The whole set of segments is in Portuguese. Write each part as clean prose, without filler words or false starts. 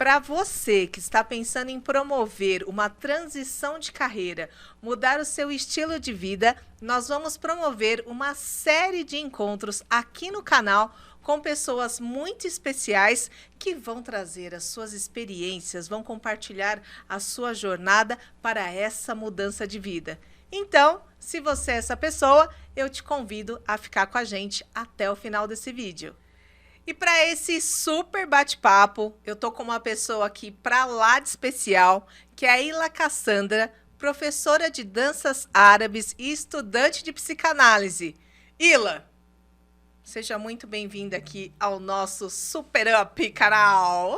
para você que está pensando em promover uma transição de carreira, mudar o seu estilo de vida, nós vamos promover uma série de encontros aqui no canal com pessoas muito especiais que vão trazer as suas experiências, vão compartilhar a sua jornada para essa mudança de vida. Então, se você é essa pessoa, eu te convido a ficar com a gente até o final desse vídeo. E para esse super bate-papo, eu tô com uma pessoa aqui para lá de especial, que é a Ila Cassandra, professora de danças árabes e estudante de psicanálise. Ila, seja muito bem-vinda aqui ao nosso Super Up canal.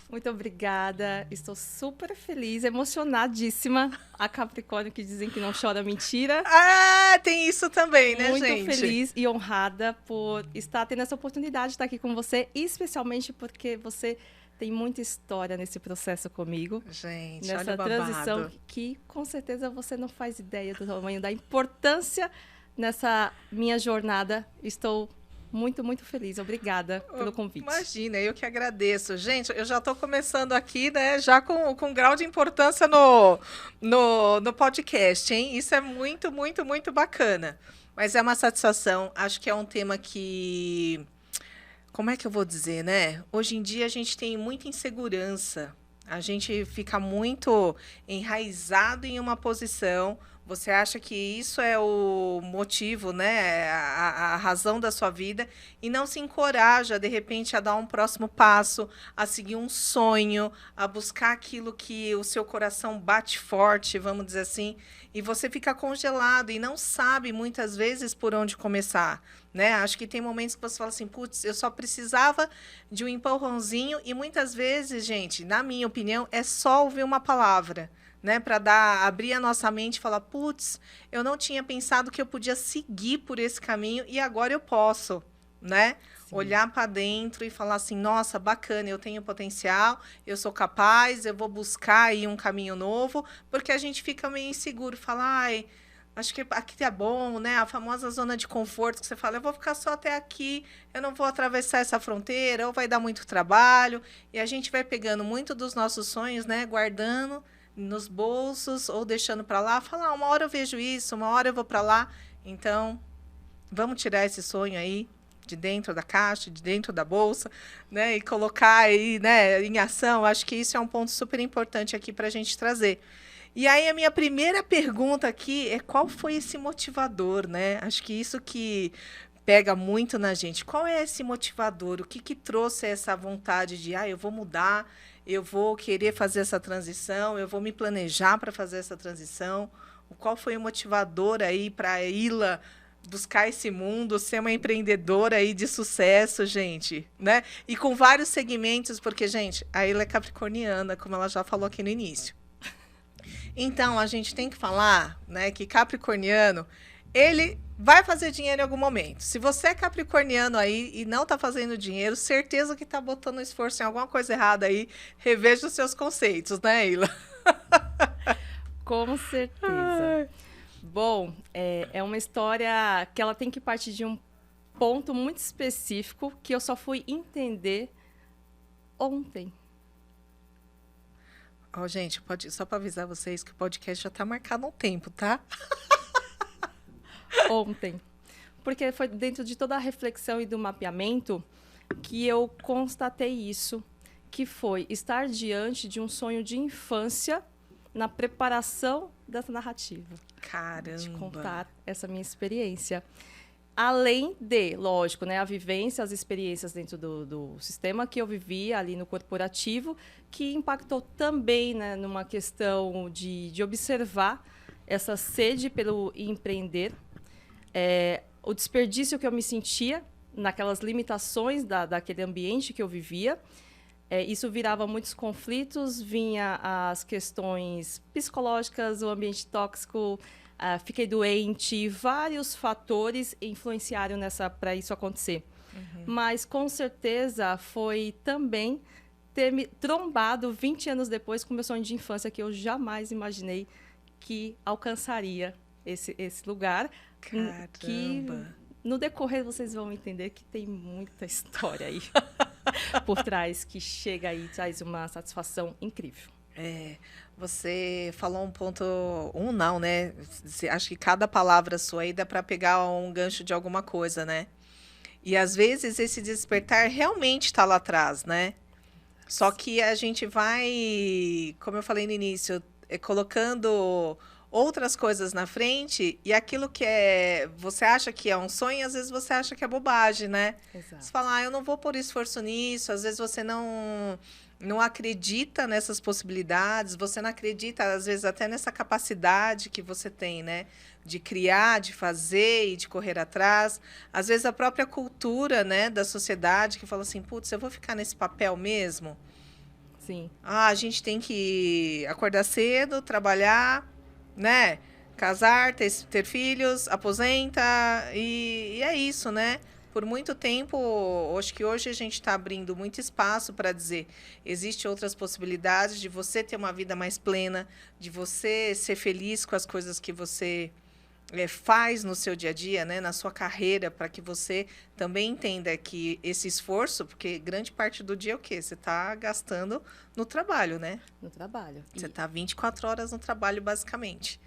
Muito obrigada, estou super feliz, emocionadíssima. A Capricórnio que dizem que não chora mentira. Ah, tem isso também, né, muito gente? Muito feliz e honrada por estar tendo essa oportunidade de estar aqui com você, especialmente porque você tem muita história nesse processo comigo. Gente, nessa olha o babado. Transição que com certeza você não faz ideia do tamanho da importância nessa minha jornada. Estou muito, muito feliz. Obrigada pelo convite. Imagina, eu que agradeço. Gente, eu já estou começando aqui, né, já com grau de importância no podcast, hein? Isso é muito, muito, muito bacana. Mas é uma satisfação. Acho que é um tema que... Como é que eu vou dizer, né? Hoje em dia a gente tem muita insegurança. A gente fica muito enraizado em uma posição. Você acha que isso é o motivo, né? A razão da sua vida, e não se encoraja, de repente, a dar um próximo passo, a seguir um sonho, a buscar aquilo que o seu coração bate forte, vamos dizer assim, e você fica congelado e não sabe, muitas vezes, por onde começar. Né? Acho que tem momentos que você fala assim, putz, eu só precisava de um empurrãozinho, e muitas vezes, gente, na minha opinião, é só ouvir uma palavra. Né, para abrir a nossa mente e falar, putz, eu não tinha pensado que eu podia seguir por esse caminho e agora eu posso, né? Sim. Olhar para dentro e falar assim, nossa, bacana, eu tenho potencial, eu sou capaz, eu vou buscar aí um caminho novo, porque a gente fica meio inseguro, fala, ai, acho que aqui tá bom, né? A famosa zona de conforto que você fala, eu vou ficar só até aqui, eu não vou atravessar essa fronteira, ou vai dar muito trabalho, e a gente vai pegando muito dos nossos sonhos, né? Guardando nos bolsos ou deixando para lá, falar, uma hora eu vejo isso, uma hora eu vou para lá. Então, vamos tirar esse sonho aí de dentro da caixa, de dentro da bolsa, né, e colocar aí, né, em ação. Acho que isso é um ponto super importante aqui para a gente trazer. E aí a minha primeira pergunta aqui é qual foi esse motivador, né? Acho que isso que pega muito na gente. Qual é esse motivador? O que trouxe essa vontade de, eu vou mudar, eu vou querer fazer essa transição, eu vou me planejar para fazer essa transição? Qual foi o motivador aí para a Ila buscar esse mundo, ser uma empreendedora aí de sucesso, gente, né? E com vários segmentos, porque, gente, a Ila é capricorniana, como ela já falou aqui no início. Então, a gente tem que falar, né, que capricorniano, ele vai fazer dinheiro em algum momento. Se você é capricorniano aí e não está fazendo dinheiro, certeza que está botando esforço em alguma coisa errada aí. Reveja os seus conceitos, né, Ila? Com certeza. Bom, é uma história que ela tem que partir de um ponto muito específico que eu só fui entender ontem. Gente, só para avisar vocês que o podcast já está marcado há um tempo, tá? Ontem. Porque foi dentro de toda a reflexão e do mapeamento que eu constatei isso, que foi estar diante de um sonho de infância na preparação dessa narrativa. Caramba! De contar essa minha experiência. Além de, lógico, né, a vivência, as experiências dentro do sistema que eu vivia ali no corporativo, que impactou também, né, numa questão de observar essa sede pelo empreender, o desperdício que eu me sentia naquelas limitações daquele ambiente que eu vivia. Isso virava muitos conflitos, vinha as questões psicológicas, o ambiente tóxico, fiquei doente, vários fatores influenciaram para isso acontecer. Uhum. Mas, com certeza, foi também ter me trombado 20 anos depois com o meu sonho de infância, que eu jamais imaginei que alcançaria esse lugar. Caramba! Que, no decorrer, vocês vão entender que tem muita história aí. por trás que chega aí e traz uma satisfação incrível. Você falou um ponto, não, né? Acho que cada palavra sua aí dá para pegar um gancho de alguma coisa, né? E às vezes esse despertar realmente está lá atrás, né? Só que a gente vai, como eu falei no início, colocando outras coisas na frente e aquilo que você acha que é um sonho, às vezes você acha que é bobagem, né? Exato. Você fala, eu não vou pôr esforço nisso, às vezes você não acredita nessas possibilidades, você não acredita, às vezes, até nessa capacidade que você tem, né? De criar, de fazer e de correr atrás. Às vezes, a própria cultura, né, da sociedade que fala assim, putz, eu vou ficar nesse papel mesmo? Sim. A gente tem que acordar cedo, trabalhar, né? Casar, ter filhos, aposenta, e é isso, né? Por muito tempo, acho que hoje a gente está abrindo muito espaço para dizer existem outras possibilidades de você ter uma vida mais plena, de você ser feliz com as coisas que você faz no seu dia a dia, né, na sua carreira, para que você também entenda que esse esforço, porque grande parte do dia é o quê? Você está gastando no trabalho, né? No trabalho. Você está 24 horas no trabalho, basicamente.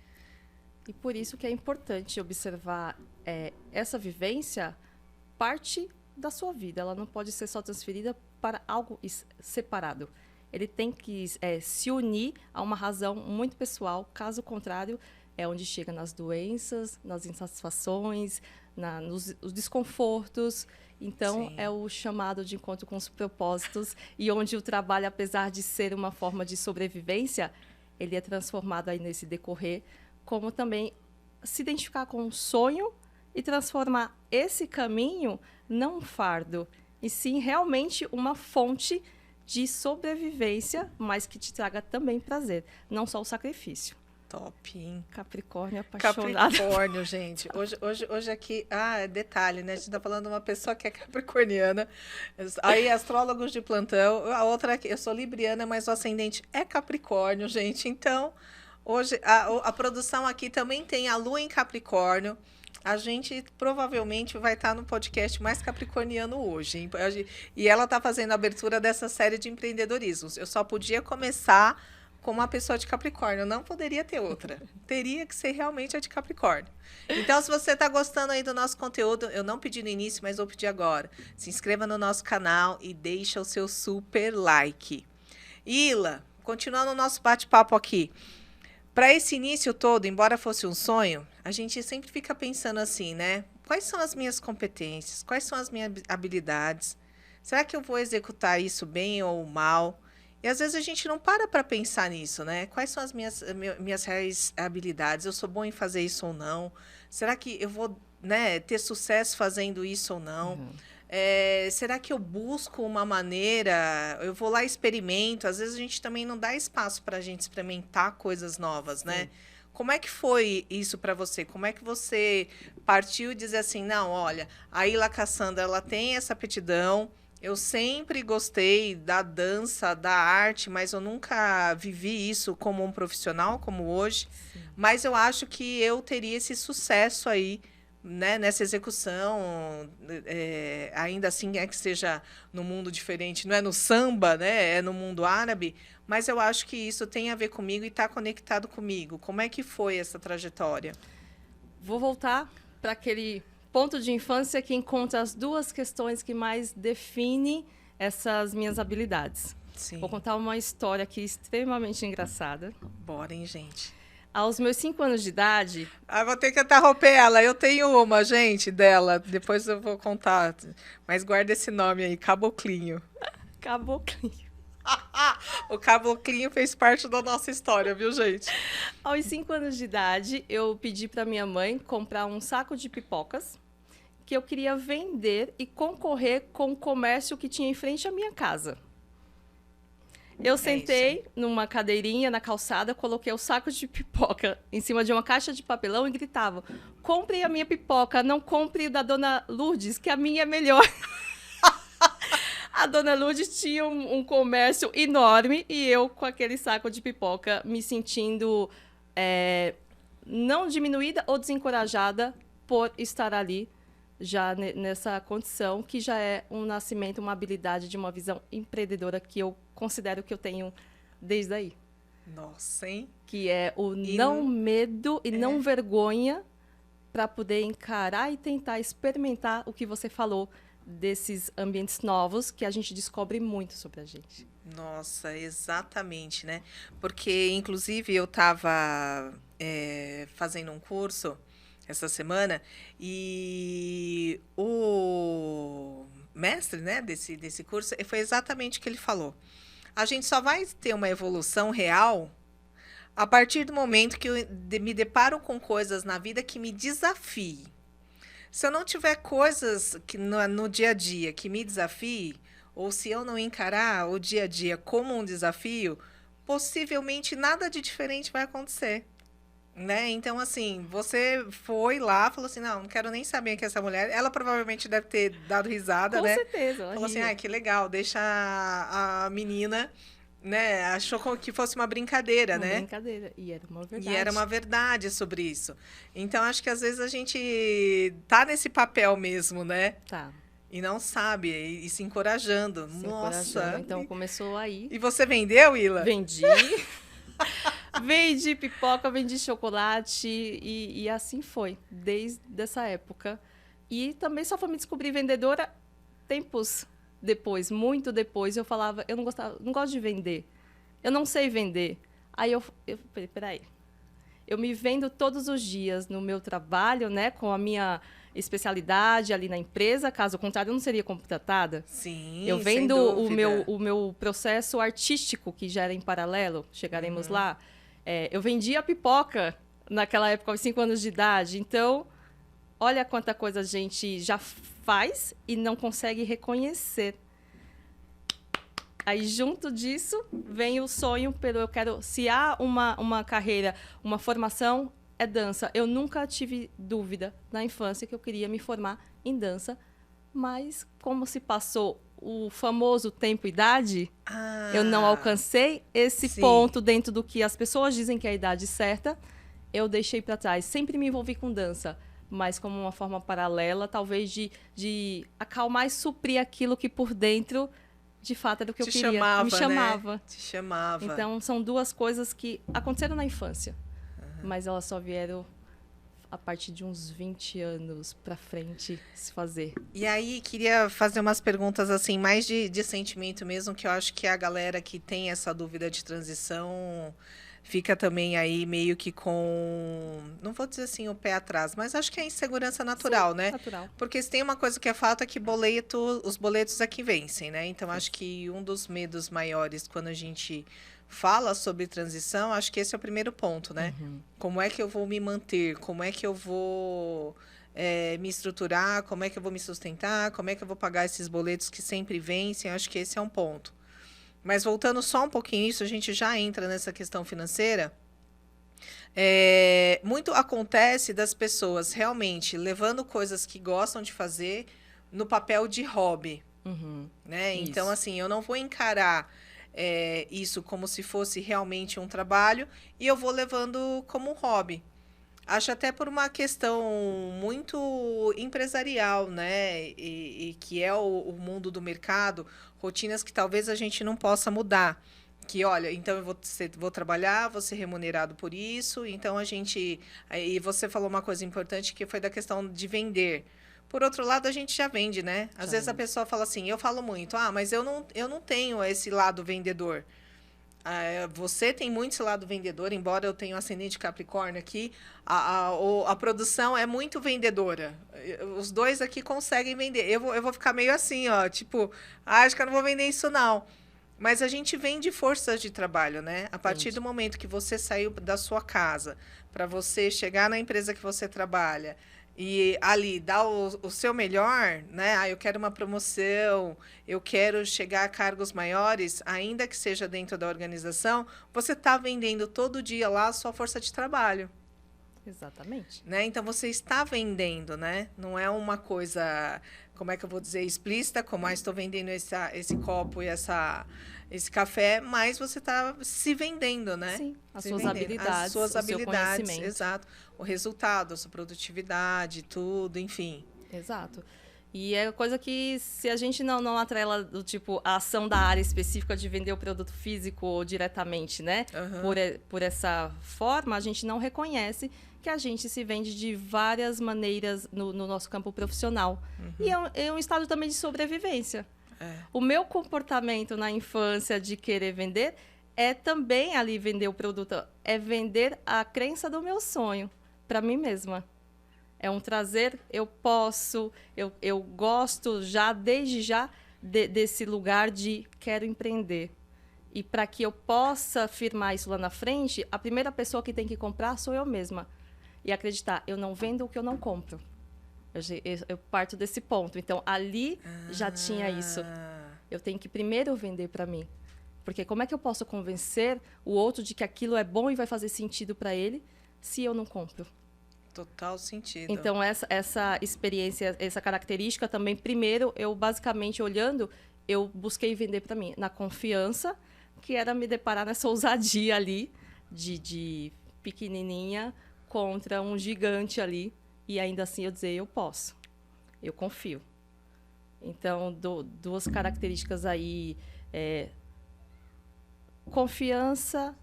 E por isso que é importante observar essa vivência parte da sua vida. Ela não pode ser só transferida para algo separado. Ele tem que se unir a uma razão muito pessoal. Caso contrário, é onde chega nas doenças, nas insatisfações, nos desconfortos. Então, Sim. é o chamado de encontro com os propósitos e onde o trabalho, apesar de ser uma forma de sobrevivência, ele é transformado aí nesse decorrer, como também se identificar com um sonho e transformar esse caminho não um fardo, e sim realmente uma fonte de sobrevivência, mas que te traga também prazer, não só o sacrifício. Top, hein? Capricórnio apaixonado. Capricórnio, gente. Hoje aqui... detalhe, né? A gente tá falando de uma pessoa que é capricorniana. Aí, astrólogos de plantão. A outra, eu sou libriana, mas o ascendente é Capricórnio, gente. Então, hoje, a produção aqui também tem a lua em Capricórnio. A gente provavelmente vai estar no podcast mais capricorniano hoje, hein? E ela tá fazendo a abertura dessa série de empreendedorismos. Eu só podia começar com uma pessoa de Capricórnio, não poderia ter outra. Teria que ser realmente a de Capricórnio. Então, se você está gostando aí do nosso conteúdo, eu não pedi no início, mas vou pedir agora. Se inscreva no nosso canal e deixa o seu super like. Ila, continuando o nosso bate-papo aqui. Para esse início todo, embora fosse um sonho, a gente sempre fica pensando assim, né? Quais são as minhas competências? Quais são as minhas habilidades? Será que eu vou executar isso bem ou mal? E às vezes a gente não para pensar nisso, né? Quais são as minhas reais habilidades? Eu sou bom em fazer isso ou não? Será que eu vou, né, ter sucesso fazendo isso ou não? Uhum. Será que eu busco uma maneira? Eu vou lá e experimento. Às vezes a gente também não dá espaço para a gente experimentar coisas novas, né? Sim. Como é que foi isso para você? Como é que você partiu e dizer assim, não, olha, a Ila Cassandra, ela tem essa aptidão. Eu sempre gostei da dança, da arte, mas eu nunca vivi isso como um profissional, como hoje. Sim. Mas eu acho que eu teria esse sucesso aí, né, nessa execução. Ainda assim é que seja no mundo diferente, não é no samba, né, é no mundo árabe. Mas eu acho que isso tem a ver comigo e está conectado comigo. Como é que foi essa trajetória? Vou voltar para aquele ponto de infância que encontra as duas questões que mais definem essas minhas habilidades. Sim. Vou contar uma história aqui extremamente engraçada. Bora, hein, gente? Aos meus 5 anos de idade... vou ter que interromper ela. Eu tenho uma, gente, dela. Depois eu vou contar. Mas guarda esse nome aí, Caboclinho. Caboclinho. O Caboclinho fez parte da nossa história, viu, gente? Aos 5 anos de idade, eu pedi para minha mãe comprar um saco de pipocas que eu queria vender e concorrer com o comércio que tinha em frente à minha casa. Eu sentei numa cadeirinha na calçada, coloquei o saco de pipoca em cima de uma caixa de papelão e gritava: compre a minha pipoca, não compre da Dona Lourdes, que a minha é melhor. A Dona Lourdes tinha um comércio enorme e eu com aquele saco de pipoca me sentindo não diminuída ou desencorajada por estar ali já nessa condição, que já é um nascimento, uma habilidade de uma visão empreendedora que eu considero que eu tenho desde aí. Nossa, hein? Que é o não medo e não vergonha para poder encarar e tentar experimentar o que você falou desses ambientes novos que a gente descobre muito sobre a gente. Nossa, exatamente, né? Porque, inclusive, eu estava fazendo um curso essa semana e o mestre, né, desse curso foi exatamente o que ele falou. A gente só vai ter uma evolução real a partir do momento que eu me deparo com coisas na vida que me desafiem. Se eu não tiver coisas que no dia a dia que me desafiem, ou se eu não encarar o dia a dia como um desafio, possivelmente nada de diferente vai acontecer. Né? Então, assim, você foi lá, falou assim, não quero nem saber que essa mulher... Ela provavelmente deve ter dado risada, Com né? certeza. Falou assim, que legal, deixa a menina, né? Achou que fosse uma brincadeira, né? Uma brincadeira. E era uma verdade. E era uma verdade sobre isso. Então, acho que às vezes a gente tá nesse papel mesmo, né? Tá. E não sabe, e se encorajando. Nossa! Então, começou aí. E você vendeu, Ila? Vendi. Vendi pipoca, vendi chocolate e assim foi, desde essa época. E também só fui me descobrir vendedora tempos depois, muito depois. Eu falava, eu não gosto de vender. Eu não sei vender. Aí eu falei, peraí. Eu me vendo todos os dias no meu trabalho, né, com a minha especialidade ali na empresa, caso contrário, eu não seria contratada. Sim, eu vendo sem dúvida. o meu processo artístico, que já era em paralelo, chegaremos lá. Eu vendia pipoca naquela época, aos 5 anos de idade. Então, olha quanta coisa a gente já faz e não consegue reconhecer. Aí, junto disso, vem o sonho eu quero... Se há uma carreira, uma formação, é dança. Eu nunca tive dúvida na infância que eu queria me formar em dança, mas como se passou o famoso tempo-idade, eu não alcancei esse ponto dentro do que as pessoas dizem que é a idade certa, eu deixei para trás. Sempre me envolvi com dança, mas como uma forma paralela, talvez de acalmar e suprir aquilo que por dentro, de fato, era o que eu queria. Me chamava. Né? Te chamava. Então, são duas coisas que aconteceram na infância, mas elas só vieram a partir de uns 20 anos para frente se fazer. E aí, queria fazer umas perguntas assim, mais de sentimento mesmo, que eu acho que a galera que tem essa dúvida de transição fica também aí meio que com, não vou dizer assim o pé atrás, mas acho que é insegurança natural, né? Natural. Porque se tem uma coisa que é fato é que os boletos aqui vencem, né? Então, acho que um dos medos maiores quando a gente fala sobre transição, acho que esse é o primeiro ponto, né? Como é que eu vou me manter? Como é que eu vou me estruturar? Como é que eu vou me sustentar? Como é que eu vou pagar esses boletos que sempre vencem? Acho que esse é um ponto. Mas voltando só um pouquinho isso, a gente já entra nessa questão financeira. Muito acontece das pessoas realmente levando coisas que gostam de fazer no papel de hobby. Né? Então, assim, eu não vou encarar isso como se fosse realmente um trabalho e eu vou levando como um hobby. Acho até por uma questão muito empresarial, né? E que é o mundo do mercado, rotinas que talvez a gente não possa mudar. Que, olha, então eu vou trabalhar, vou ser remunerado por isso. Então, a gente... E você falou uma coisa importante que foi da questão de vender. Por outro lado, a gente já vende, né? Às vezes a pessoa fala assim, eu falo muito, mas eu não tenho esse lado vendedor. Você tem muito esse lado vendedor, embora eu tenha um ascendente Capricórnio aqui, a produção é muito vendedora. Os dois aqui conseguem vender. Eu vou ficar meio assim, ó, tipo, acho que eu não vou vender isso não. Mas a gente vende forças de trabalho, né? A partir do momento que você saiu da sua casa, para você chegar na empresa que você trabalha, e ali dar o seu melhor, né? Eu quero uma promoção, eu quero chegar a cargos maiores, ainda que seja dentro da organização, você está vendendo todo dia lá a sua força de trabalho. Exatamente. Né? Então, você está vendendo, né? Não é uma coisa, como é que eu vou dizer, explícita, como estou vendendo esse copo e esse café, mas você está se vendendo, né? Sim, as suas habilidades, seu conhecimento. Exato. O resultado, a sua produtividade, tudo, enfim. Exato. E é coisa que, se a gente não atrela do tipo a ação da área específica de vender o produto físico diretamente, né? Por essa forma, a gente não reconhece que a gente se vende de várias maneiras no nosso campo profissional. E é um estado também de sobrevivência. O meu comportamento na infância de querer vender é também ali vender o produto, é vender a crença do meu sonho para mim mesma. É um trazer, eu posso, eu gosto já, desde já, desse lugar de quero empreender. E para que eu possa firmar isso lá na frente, a primeira pessoa que tem que comprar sou eu mesma. E acreditar, eu não vendo o que eu não compro. Eu parto desse ponto. Então, ali já tinha isso. Eu tenho que primeiro vender para mim. Porque como é que eu posso convencer o outro de que aquilo é bom e vai fazer sentido para ele se eu não compro? Total sentido. Então, essa experiência, essa característica também, primeiro, eu basicamente olhando, eu busquei vender para mim, na confiança, que era me deparar nessa ousadia ali, de pequenininha contra um gigante ali, e ainda assim eu dizer, eu posso, eu confio. Então, duas características aí, confiança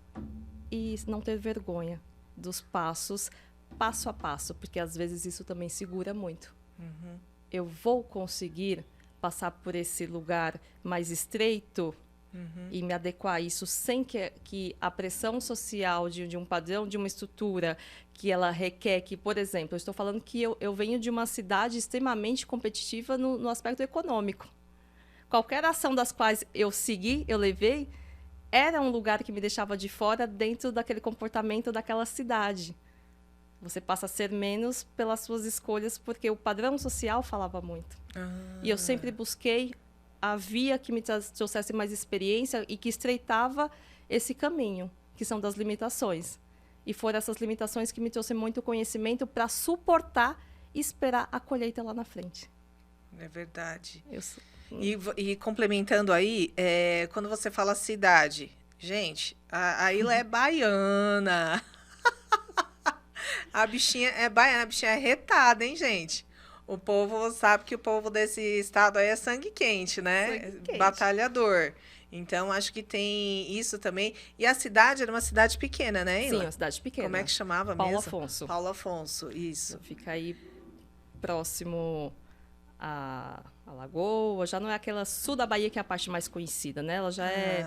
e não ter vergonha dos passos, passo a passo, porque às vezes isso também segura muito. Eu vou conseguir passar por esse lugar mais estreito e me adequar a isso sem que a pressão social de um padrão, de uma estrutura que ela requer que, por exemplo, eu estou falando que eu venho de uma cidade extremamente competitiva no aspecto econômico. Qualquer ação das quais eu segui, eu levei, era um lugar que me deixava de fora dentro daquele comportamento daquela cidade. Você passa a ser menos pelas suas escolhas, porque o padrão social falava muito. E eu sempre busquei a via que me trouxesse mais experiência e que estreitava esse caminho, que são das limitações. E foram essas limitações que me trouxeram muito conhecimento para suportar e esperar a colheita lá na frente. É verdade. E complementando aí, quando você fala cidade, gente, a Ilha é baiana. A bichinha é baiana, a bichinha é retada, hein, gente? O povo sabe que o povo desse estado aí é sangue quente, né? Sangue quente. Batalhador. Então, acho que tem isso também. E a cidade era uma cidade pequena, né, Ilha? Sim, uma cidade pequena. Como é que chamava Paulo mesmo? Afonso. Paulo Afonso, isso. Fica aí próximo a Lagoa. Já não é aquela sul da Bahia que é a parte mais conhecida, né? Ela já é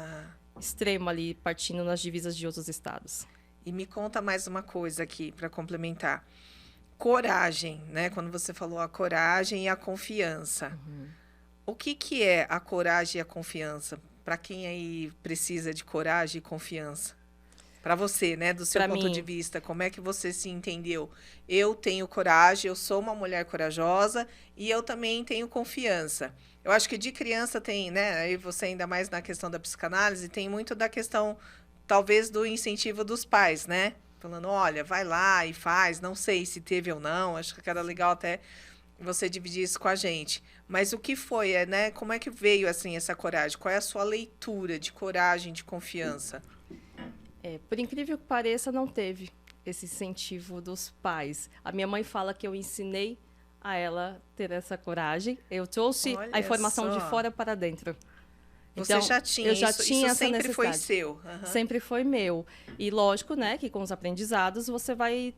extremo ali, partindo nas divisas de outros estados. E me conta mais uma coisa aqui, para complementar. Coragem, né? Quando você falou a coragem e a confiança. O que é a coragem e a confiança? Para quem aí precisa de coragem e confiança? Para você, né? Do seu ponto de vista, como é que você se entendeu? Eu tenho coragem, eu sou uma mulher corajosa e eu também tenho confiança. Eu acho que de criança tem, né? Aí você ainda mais na questão da psicanálise, tem muito da questão, talvez, do incentivo dos pais, né? Falando, olha, vai lá e faz. Não sei se teve ou não. Acho que era legal até você dividir isso com a gente. Mas o que foi, né? Como é que veio, assim, essa coragem? Qual é a sua leitura de coragem, de confiança? Por incrível que pareça, não teve esse incentivo dos pais. A minha mãe fala que eu ensinei a ela ter essa coragem. Eu trouxe a informação de fora para dentro. Você já tinha eu já isso, tinha isso essa sempre foi necessidade. seu. Sempre foi meu. E lógico, né, que com os aprendizados você vai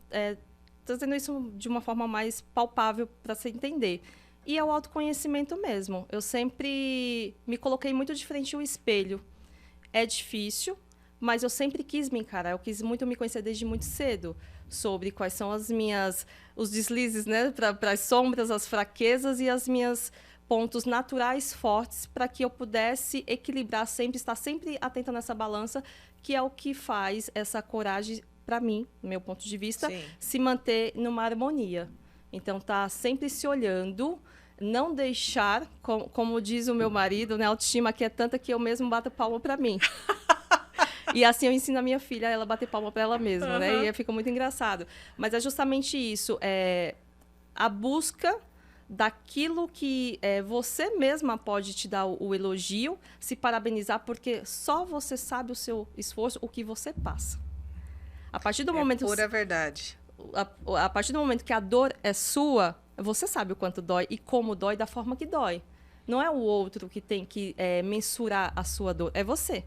trazendo isso de uma forma mais palpável para se entender. E é o autoconhecimento mesmo. Eu sempre me coloquei muito de frente ao espelho. É difícil, mas eu sempre quis me encarar. Eu quis muito me conhecer desde muito cedo sobre quais são os deslizes, né, para as sombras, as fraquezas e as minhas pontos naturais fortes para que eu pudesse equilibrar sempre, estar sempre atenta nessa balança, que é o que faz essa coragem, para mim, do meu ponto de vista, se manter numa harmonia. Então, tá sempre se olhando, não deixar, como diz o meu marido, né, a autoestima aqui é tanta que eu mesmo bato palma para mim. E assim eu ensino a minha filha a ela bater palma para ela mesma, né? E fica muito engraçado. Mas é justamente isso, a busca daquilo que você mesma pode te dar o elogio, se parabenizar, porque só você sabe o seu esforço, o que você passa. A partir do momento pura verdade. A partir do momento que a dor é sua, Você sabe o quanto dói e como dói da forma que dói. Não é o outro que tem que mensurar a sua dor, é você.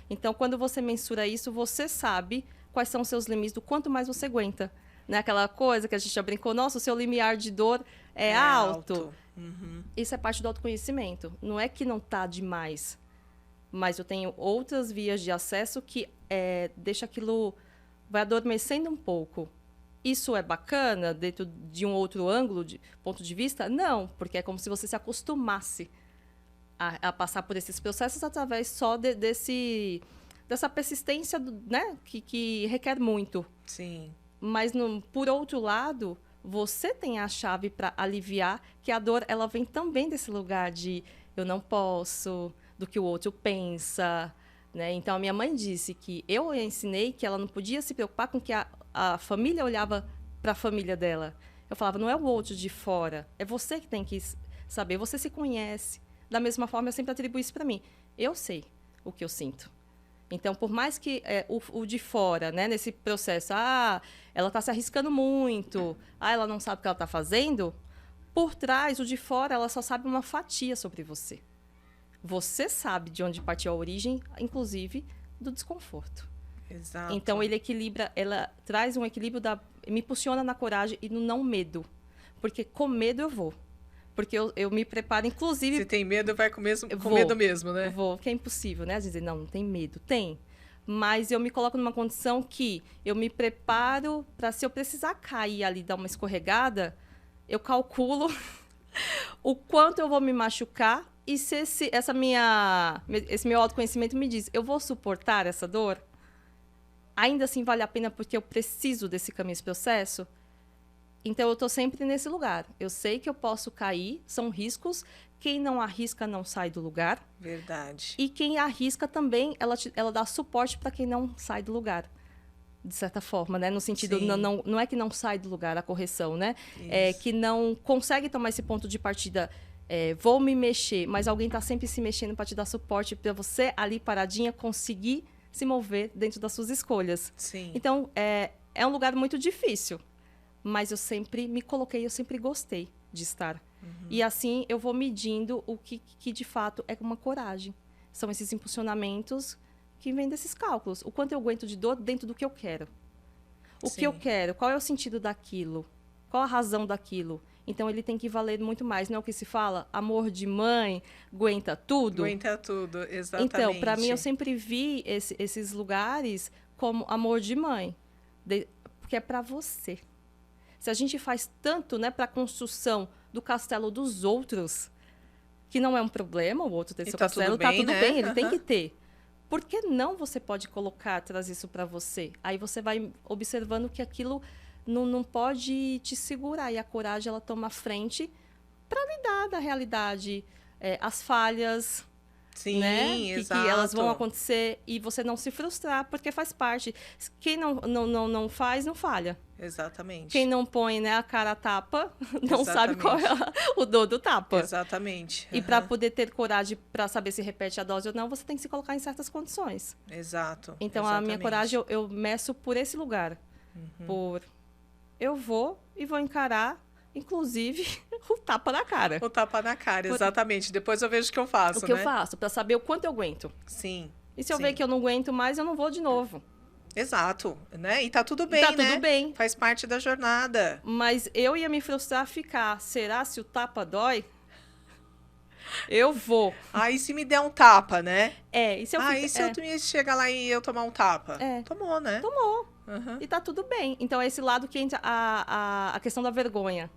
Então, quando você mensura isso, você sabe quais são os seus limites, do quanto mais você aguenta. Né? Aquela coisa que a gente já brincou, nossa, o seu limiar de dor é alto. Uhum. Isso é parte do autoconhecimento. Não é que não está demais, mas eu tenho outras vias de acesso que deixa aquilo, vai adormecendo um pouco. Isso é bacana dentro de um outro ângulo, de ponto de vista? Não, porque é como se você se acostumasse a passar por esses processos através só dessa persistência, né, que requer muito. Sim. Mas, por outro lado, você tem a chave para aliviar que a dor ela vem também desse lugar de eu não posso, do que o outro pensa. Né? Então, a minha mãe disse que eu ensinei que ela não podia se preocupar com que a família olhava para a família dela. Eu falava, não é o outro de fora, é você que tem que saber, você se conhece. Da mesma forma, eu sempre atribuo isso para mim. Eu sei o que eu sinto. Então, por mais que o de fora, né, nesse processo, ela está se arriscando muito, ela não sabe o que ela está fazendo, por trás, o de fora, ela só sabe uma fatia sobre você. Você sabe de onde partiu a origem, inclusive, do desconforto. Exato. Então, ela traz um equilíbrio, me impulsiona na coragem e no não medo. Porque com medo eu vou. Porque eu me preparo, inclusive... Se tem medo, vai com medo mesmo, né? Vou, que é impossível, né? Dizer, não tem medo. Tem. Mas eu me coloco numa condição que eu me preparo para, se eu precisar cair ali, dar uma escorregada, eu calculo o quanto eu vou me machucar e se esse meu autoconhecimento me diz, eu vou suportar essa dor? Ainda assim vale a pena porque eu preciso desse caminho, esse processo? Então, eu estou sempre nesse lugar. Eu sei que eu posso cair, são riscos. Quem não arrisca não sai do lugar. Verdade. E quem arrisca também, ela dá suporte para quem não sai do lugar. De certa forma, né? No sentido, não é que não sai do lugar, a correção, né? Isso. É que não consegue tomar esse ponto de partida. Vou me mexer, mas alguém está sempre se mexendo para te dar suporte, para você, ali paradinha, conseguir se mover dentro das suas escolhas. Sim. Então, é um lugar muito difícil. Mas eu sempre me coloquei, eu sempre gostei de estar. Uhum. E assim eu vou medindo o que de fato é uma coragem. São esses impulsionamentos que vêm desses cálculos. O quanto eu aguento de dor dentro do que eu quero. O que eu quero, qual é o sentido daquilo? Qual a razão daquilo? Então ele tem que valer muito mais. Não é o que se fala? Amor de mãe, aguenta tudo? Aguenta tudo, exatamente. Então, para mim, eu sempre vi esses lugares como amor de mãe. Porque é para você. Se a gente faz tanto, né, para a construção do castelo dos outros, que não é um problema, o outro ter seu castelo, tá tudo bem, ele tem que ter. Por que não você pode trazer isso para você? Aí você vai observando que aquilo não pode te segurar. E a coragem, ela toma frente para lidar da realidade, as falhas... Sim, né? exato. Que elas vão acontecer e você não se frustrar, porque faz parte. Quem não faz, não falha. Exatamente. Quem não põe, né, a cara a tapa, não sabe qual é o dor do tapa. Exatamente. E para poder ter coragem para saber se repete a dose ou não, você tem que se colocar em certas condições. Exato. Então, exatamente. A minha coragem, eu meço por esse lugar. Eu vou e vou encarar, inclusive, o tapa na cara. O tapa na cara, exatamente. Depois eu vejo o que eu faço, O que eu faço, para saber o quanto eu aguento. Sim. E se eu ver que eu não aguento mais, eu não vou de novo. Exato, né? E tá tudo bem, né? Tudo bem. Faz parte da jornada. Mas eu ia me frustrar será se o tapa dói? Eu vou. E se me der um tapa, né? E se eu e se eu chegar lá e eu tomar um tapa? Tomou, né? Tomou. E tá tudo bem. Então, é esse lado que entra a questão da vergonha.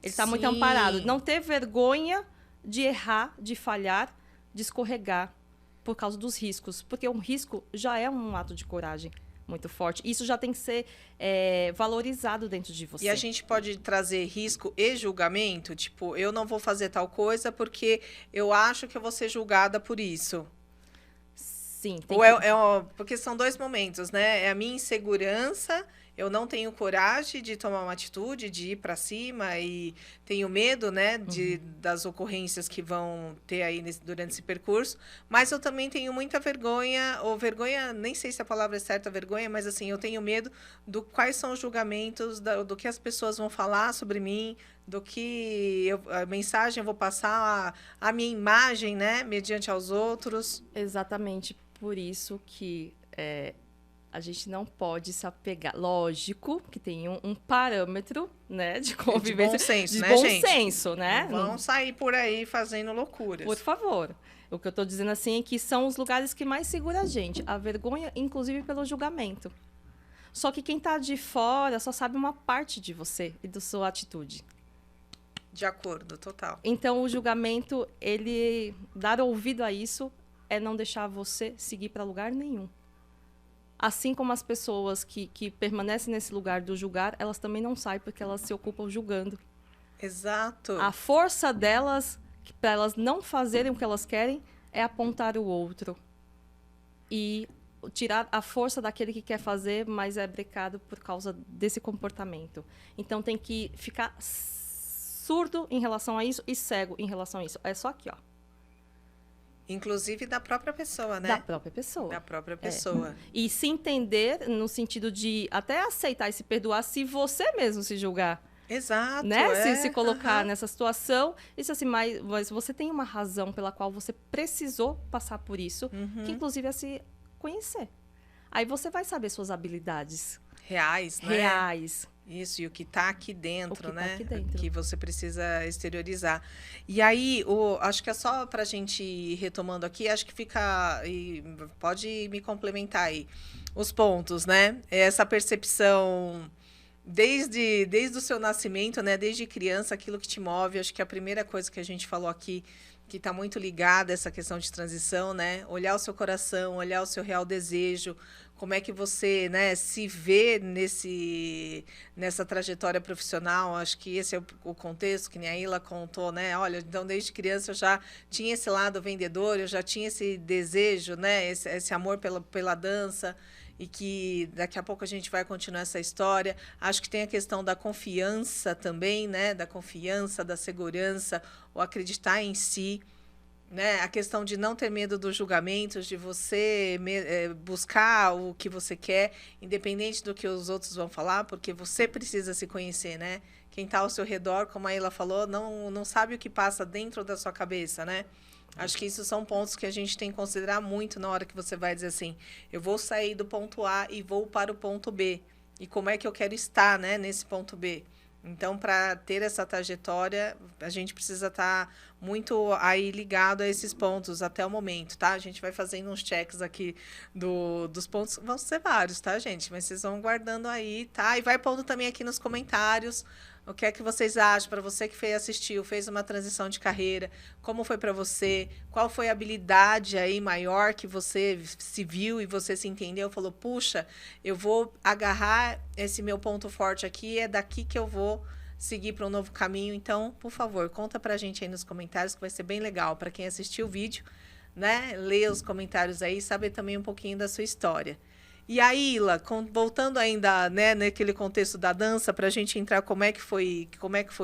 Ele tá muito amparado. Não ter vergonha de errar, de falhar, de escorregar por causa dos riscos. Porque um risco já é um ato de coragem muito forte. Isso já tem que ser valorizado dentro de você. E a gente pode trazer risco e julgamento? Tipo, eu não vou fazer tal coisa porque eu acho que eu vou ser julgada por isso. Sim. Ou porque são dois momentos, né? É a minha insegurança, eu não tenho coragem de tomar uma atitude, de ir para cima e tenho medo, né, das ocorrências que vão ter aí durante esse percurso, mas eu também tenho muita vergonha, ou vergonha, nem sei se a palavra é certa, vergonha, mas assim, eu tenho medo do quais são os julgamentos, do que as pessoas vão falar sobre mim, do que a mensagem eu vou passar, a minha imagem, né, mediante aos outros. Exatamente por isso que a gente não pode se apegar. Lógico que tem um parâmetro, né, de convivência. De bom senso, de né, bom gente? senso, né? Não vão sair por aí fazendo loucuras. Por favor. O que eu estou dizendo assim é que são os lugares que mais seguram a gente. A vergonha, inclusive pelo julgamento. Só que quem está de fora só sabe uma parte de você e da sua atitude. De acordo, total. Então, o julgamento, ele dar ouvido a isso é não deixar você seguir para lugar nenhum. Assim como as pessoas que permanecem nesse lugar do julgar, elas também não saem porque elas se ocupam julgando. Exato. A força delas, para elas não fazerem o que elas querem, é apontar o outro. E tirar a força daquele que quer fazer, mas é brecado por causa desse comportamento. Então, tem que ficar surdo em relação a isso e cego em relação a isso. É só aqui, ó. Inclusive da própria pessoa, né? Da própria pessoa. Da própria pessoa. E se entender no sentido de até aceitar e se perdoar se você mesmo se julgar. Exato. Né? Se colocar nessa situação. Isso assim, mas você tem uma razão pela qual você precisou passar por isso, que inclusive é se conhecer. Aí você vai saber suas habilidades. Reais, né? Reais. Isso, e o que está aqui dentro, né? Tá aqui dentro. Que você precisa exteriorizar. E aí, acho que é só para a gente ir retomando aqui, acho que fica. E pode me complementar aí. Os pontos, né? Essa percepção desde o seu nascimento, né? Desde criança, aquilo que te move. Acho que a primeira coisa que a gente falou aqui, que está muito ligada a essa questão de transição, né? Olhar o seu coração, olhar o seu real desejo. Como é que você, né, se vê nessa trajetória profissional? Acho que esse é o contexto que a Ilha contou, né? Olha, então desde criança eu já tinha esse lado vendedor, eu já tinha esse desejo, né, esse amor pela dança, e que daqui a pouco a gente vai continuar essa história. Acho que tem a questão da confiança também, né, da confiança, da segurança, o acreditar em si. Né? A questão de não ter medo dos julgamentos, de você buscar o que você quer, independente do que os outros vão falar, porque você precisa se conhecer, né? Quem está ao seu redor, como a Ilha falou, não sabe o que passa dentro da sua cabeça, né? Acho que isso são pontos que a gente tem que considerar muito na hora que você vai dizer assim, eu vou sair do ponto A e vou para o ponto B. E como é que eu quero estar, né, nesse ponto B? Então, para ter essa trajetória, a gente precisa estar muito aí ligado a esses pontos até o momento, tá? A gente vai fazendo uns checks aqui dos pontos. Vão ser vários, tá, gente? Mas vocês vão guardando aí, tá? E vai pondo também aqui nos comentários o que é que vocês acham, para você que assistiu, fez uma transição de carreira, como foi para você, qual foi a habilidade aí maior que você se viu e você se entendeu, falou, puxa, eu vou agarrar esse meu ponto forte aqui, é daqui que eu vou seguir para um novo caminho. Então, por favor, conta pra gente aí nos comentários, que vai ser bem legal para quem assistiu o vídeo, né? Ler os comentários aí, saber também um pouquinho da sua história. E a Ilha, voltando ainda, né, naquele contexto da dança, para a gente entrar como é que foi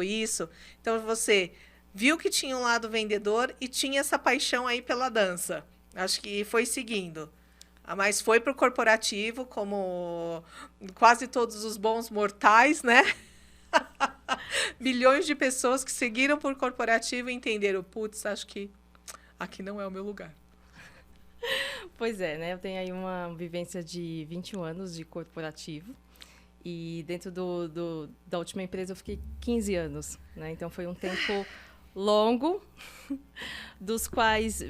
isso. Então, você viu que tinha um lado vendedor e tinha essa paixão aí pela dança. Acho que foi seguindo. Mas foi para o corporativo, como quase todos os bons mortais, né? Milhões de pessoas que seguiram por corporativo e entenderam, putz, acho que aqui não é o meu lugar. Pois é, né? Eu tenho aí uma vivência de 21 anos de corporativo. E dentro da última empresa eu fiquei 15 anos, né? Então foi um tempo longo, dos quais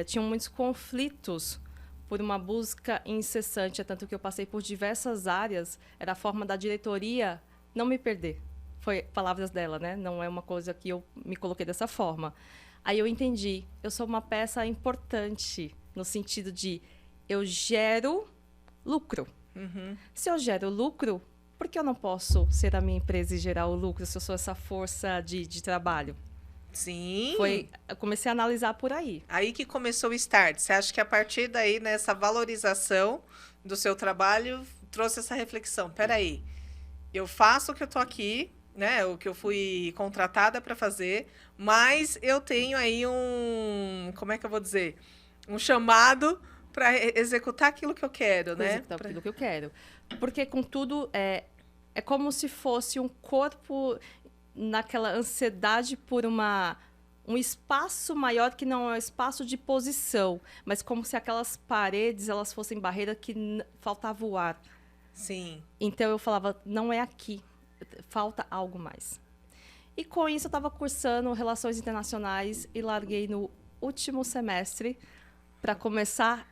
tinham muitos conflitos por uma busca incessante. Tanto que eu passei por diversas áreas, era a forma da diretoria não me perder. Foi palavras dela, né? Não é uma coisa que eu me coloquei dessa forma. Aí eu entendi, eu sou uma peça importante, no sentido de eu gero lucro. Uhum. Se eu gero lucro, por que eu não posso ser a minha empresa e gerar o lucro se eu sou essa força de trabalho? Sim. Eu comecei a analisar por aí. Aí que começou o start. Você acha que a partir daí, nessa valorização do seu trabalho, trouxe essa reflexão. Peraí, eu faço o que eu tô aqui, né? O que eu fui contratada para fazer, mas eu tenho aí como é que eu vou dizer? Um chamado para executar aquilo que eu quero, né? Executar aquilo que eu quero. Porque, contudo, é como se fosse um corpo naquela ansiedade por um espaço maior que não é um espaço de posição, mas como se aquelas paredes elas fossem barreira que faltava o ar. Sim. Então eu falava, não é aqui, falta algo mais. E com isso eu estava cursando Relações Internacionais e larguei no último semestre para começar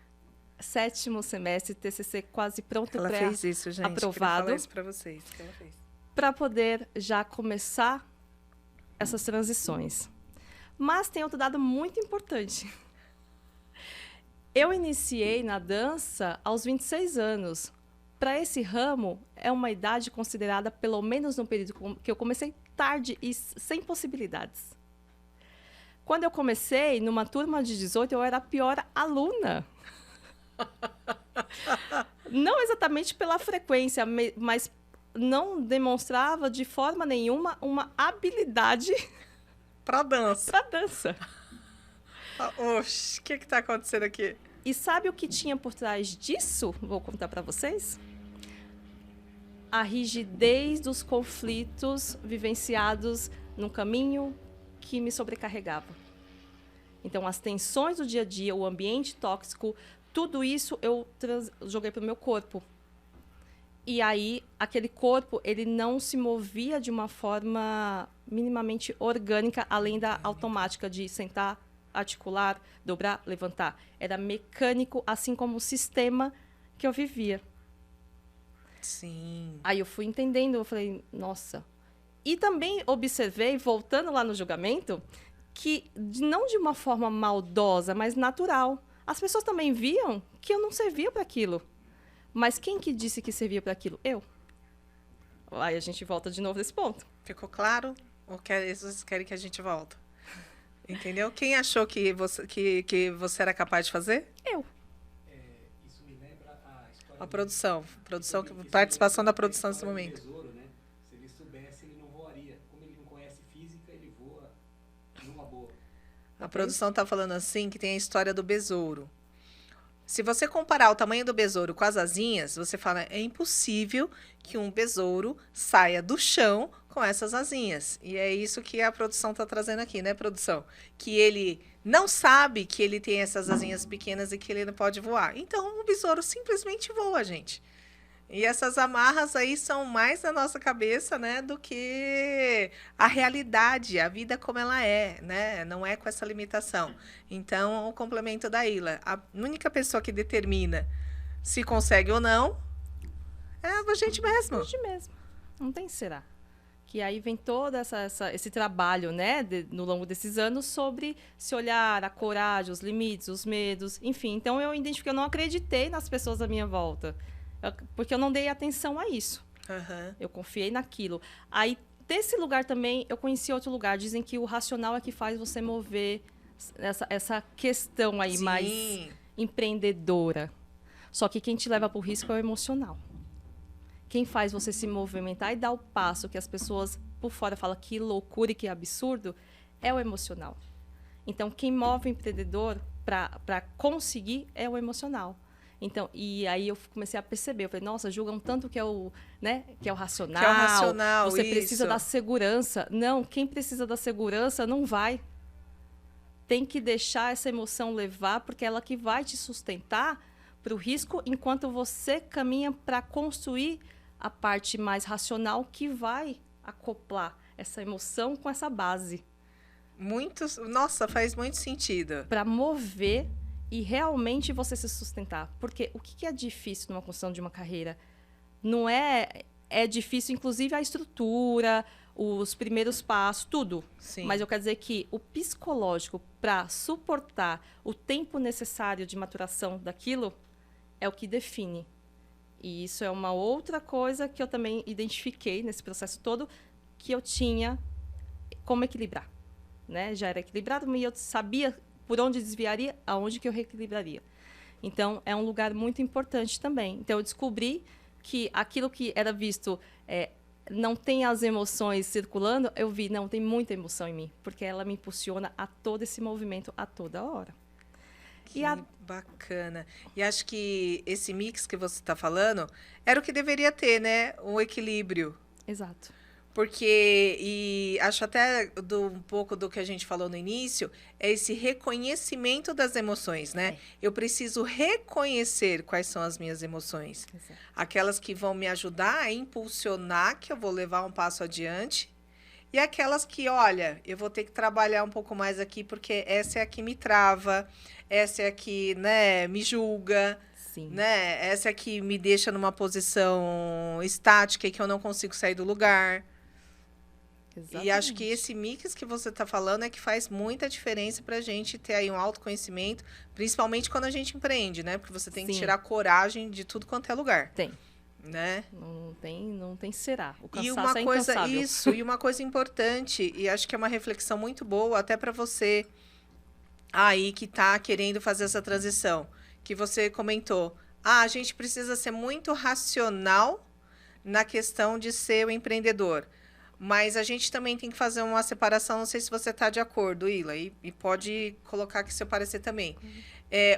7º semestre, TCC quase pronto, Ela fez isso, gente. aprovado. Queria falar isso para vocês. Que ela fez. Para poder já começar essas transições. Mas tem outro dado muito importante. Eu iniciei na dança aos 26 anos. Para esse ramo, é uma idade considerada, pelo menos no período que eu comecei, tarde e sem possibilidades. Quando eu comecei, numa turma de 18, eu era a pior aluna. Não exatamente pela frequência, mas não demonstrava de forma nenhuma uma habilidade para dança. Para dança. Oxe, o que está acontecendo aqui? E sabe o que tinha por trás disso? Vou contar para vocês. A rigidez dos conflitos vivenciados no caminho que me sobrecarregava. Então, as tensões do dia a dia, o ambiente tóxico, tudo isso eu joguei para o meu corpo. E aí, aquele corpo, ele não se movia de uma forma minimamente orgânica, além da automática de sentar, articular, dobrar, levantar. Era mecânico, assim como o sistema que eu vivia. Sim. Aí eu fui entendendo, eu falei, nossa. E também observei, voltando lá no julgamento, que não de uma forma maldosa, mas natural. As pessoas também viam que eu não servia para aquilo. Mas quem que disse que servia para aquilo? Eu. Aí a gente volta de novo nesse ponto. Ficou claro? Ou vocês querem que a gente volte? Entendeu? Quem achou que você era capaz de fazer? Eu. Isso me lembra a história... A produção. Participação da produção nesse momento. Besouro, né? Se ele soubesse, ele não voaria. Como ele não conhece física, ele voa numa boa. A produção está falando assim que tem a história do besouro. Se você comparar o tamanho do besouro com as asinhas, você fala, é impossível que um besouro saia do chão com essas asinhas. E é isso que a produção está trazendo aqui, né, produção? Que ele não sabe que ele tem essas asinhas pequenas e que ele não pode voar. Então, o besouro simplesmente voa, gente. E essas amarras aí são mais na nossa cabeça, né, do que a realidade, a vida como ela é, né? Não é com essa limitação. Então, o complemento da Ila, a única pessoa que determina se consegue ou não é a gente mesmo. A gente mesmo. Não tem será. Que aí vem todo esse trabalho, né, no longo desses anos sobre se olhar, a coragem, os limites, os medos, enfim. Então, eu identifiquei, eu não acreditei nas pessoas à minha volta. Porque eu não dei atenção a isso. Uhum. Eu confiei naquilo. Aí, desse lugar também, eu conheci outro lugar. Dizem que o racional é que faz você mover essa questão aí. Sim. Mais empreendedora. Só que quem te leva para o risco é o emocional. Quem faz você se movimentar e dar o passo que as pessoas por fora falam que loucura e que absurdo é o emocional. Então, quem move o empreendedor para conseguir é o emocional. Então, e aí eu comecei a perceber, eu falei, nossa, julgam tanto que é o racional. Que é o racional, você precisa da segurança. Não, quem precisa da segurança não vai. Tem que deixar essa emoção levar, porque é ela que vai te sustentar para o risco, enquanto você caminha para construir a parte mais racional que vai acoplar essa emoção com essa base. Nossa, faz muito sentido. Para mover e realmente você se sustentar. Porque o que é difícil numa construção de uma carreira? Não é difícil, inclusive, a estrutura, os primeiros passos, tudo. Sim. Mas eu quero dizer que o psicológico, para suportar o tempo necessário de maturação daquilo, é o que define. E isso é uma outra coisa que eu também identifiquei nesse processo todo, que eu tinha como equilibrar. Né? Já era equilibrado, mas eu sabia por onde desviaria, aonde que eu reequilibraria. Então, é um lugar muito importante também. Então, eu descobri que aquilo que era visto não tem as emoções circulando, eu vi, não, tem muita emoção em mim, porque ela me impulsiona a todo esse movimento a toda hora. Que bacana. E acho que esse mix que você está falando era o que deveria ter, né? Um equilíbrio. Exato. Porque, e acho até um pouco do que a gente falou no início, é esse reconhecimento das emoções, né? Eu preciso reconhecer quais são as minhas emoções. Exato. Aquelas que vão me ajudar a impulsionar, que eu vou levar um passo adiante. E aquelas que, olha, eu vou ter que trabalhar um pouco mais aqui, porque essa é a que me trava, essa é a que, né, me julga. Sim. Né? Essa é a que me deixa numa posição estática e que eu não consigo sair do lugar. Exatamente. E acho que esse mix que você está falando é que faz muita diferença para a gente ter aí um autoconhecimento, principalmente quando a gente empreende, né? Porque você tem que tirar coragem de tudo quanto é lugar. Tem. Né? Não tem será. O cansaço e uma é coisa, incansável. isso, e uma coisa importante, e acho que é uma reflexão muito boa até para você aí que está querendo fazer essa transição, que você comentou. A gente precisa ser muito racional na questão de ser o empreendedor. Mas a gente também tem que fazer uma separação, não sei se você está de acordo, Ila, e pode colocar aqui seu parecer também.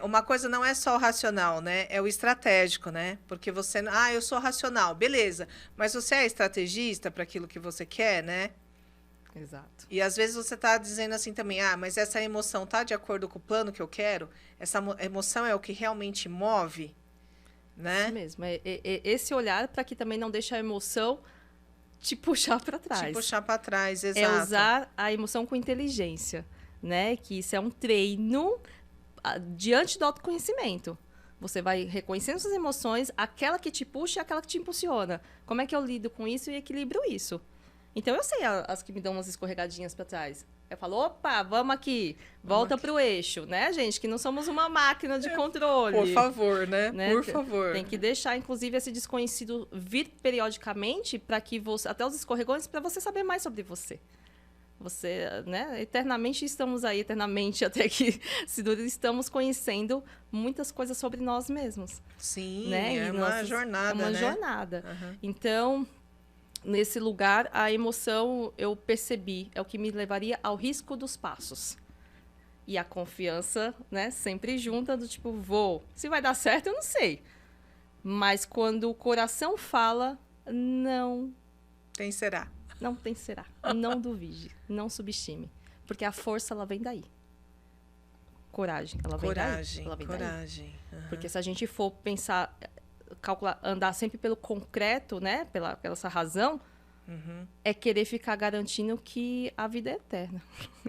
Uma coisa não é só o racional, né? É o estratégico, né? Porque você... eu sou racional, beleza. Mas você é estrategista para aquilo que você quer, né? Exato. E às vezes você está dizendo assim também, mas essa emoção está de acordo com o plano que eu quero? Essa emoção é o que realmente move, né? Isso mesmo. Esse olhar para que também não deixe a emoção te puxar para trás. Te puxar para trás, exato. É usar a emoção com inteligência, né? Que isso é um treino diante do autoconhecimento. Você vai reconhecendo suas emoções, aquela que te puxa e aquela que te impulsiona. Como é que eu lido com isso e equilibro isso? Então, eu sei as que me dão umas escorregadinhas para trás. Eu falo, opa, vamos aqui, volta para o eixo, né, gente? Que não somos uma máquina de controle. Por favor, né? Por favor. Tem que deixar, inclusive, esse desconhecido vir periodicamente para que você, até os escorregões, para você saber mais sobre você. Você, né, eternamente estamos aí, eternamente até que se dure, estamos conhecendo muitas coisas sobre nós mesmos. Sim, né? É uma jornada, né? É uma jornada. Uhum. Então, nesse lugar, a emoção, eu percebi, é o que me levaria ao risco dos passos. E a confiança, né, sempre junta do tipo, vou. Se vai dar certo, eu não sei. Mas quando o coração fala, não. Tem será. Não tem será. Não duvide, não subestime. Porque a força, ela vem daí. Coragem, ela vem daí. Ela vem coragem. Daí. Uhum. Porque se a gente for pensar, calcular, andar sempre pelo concreto, né? Pela essa razão, é querer ficar garantindo que a vida é eterna,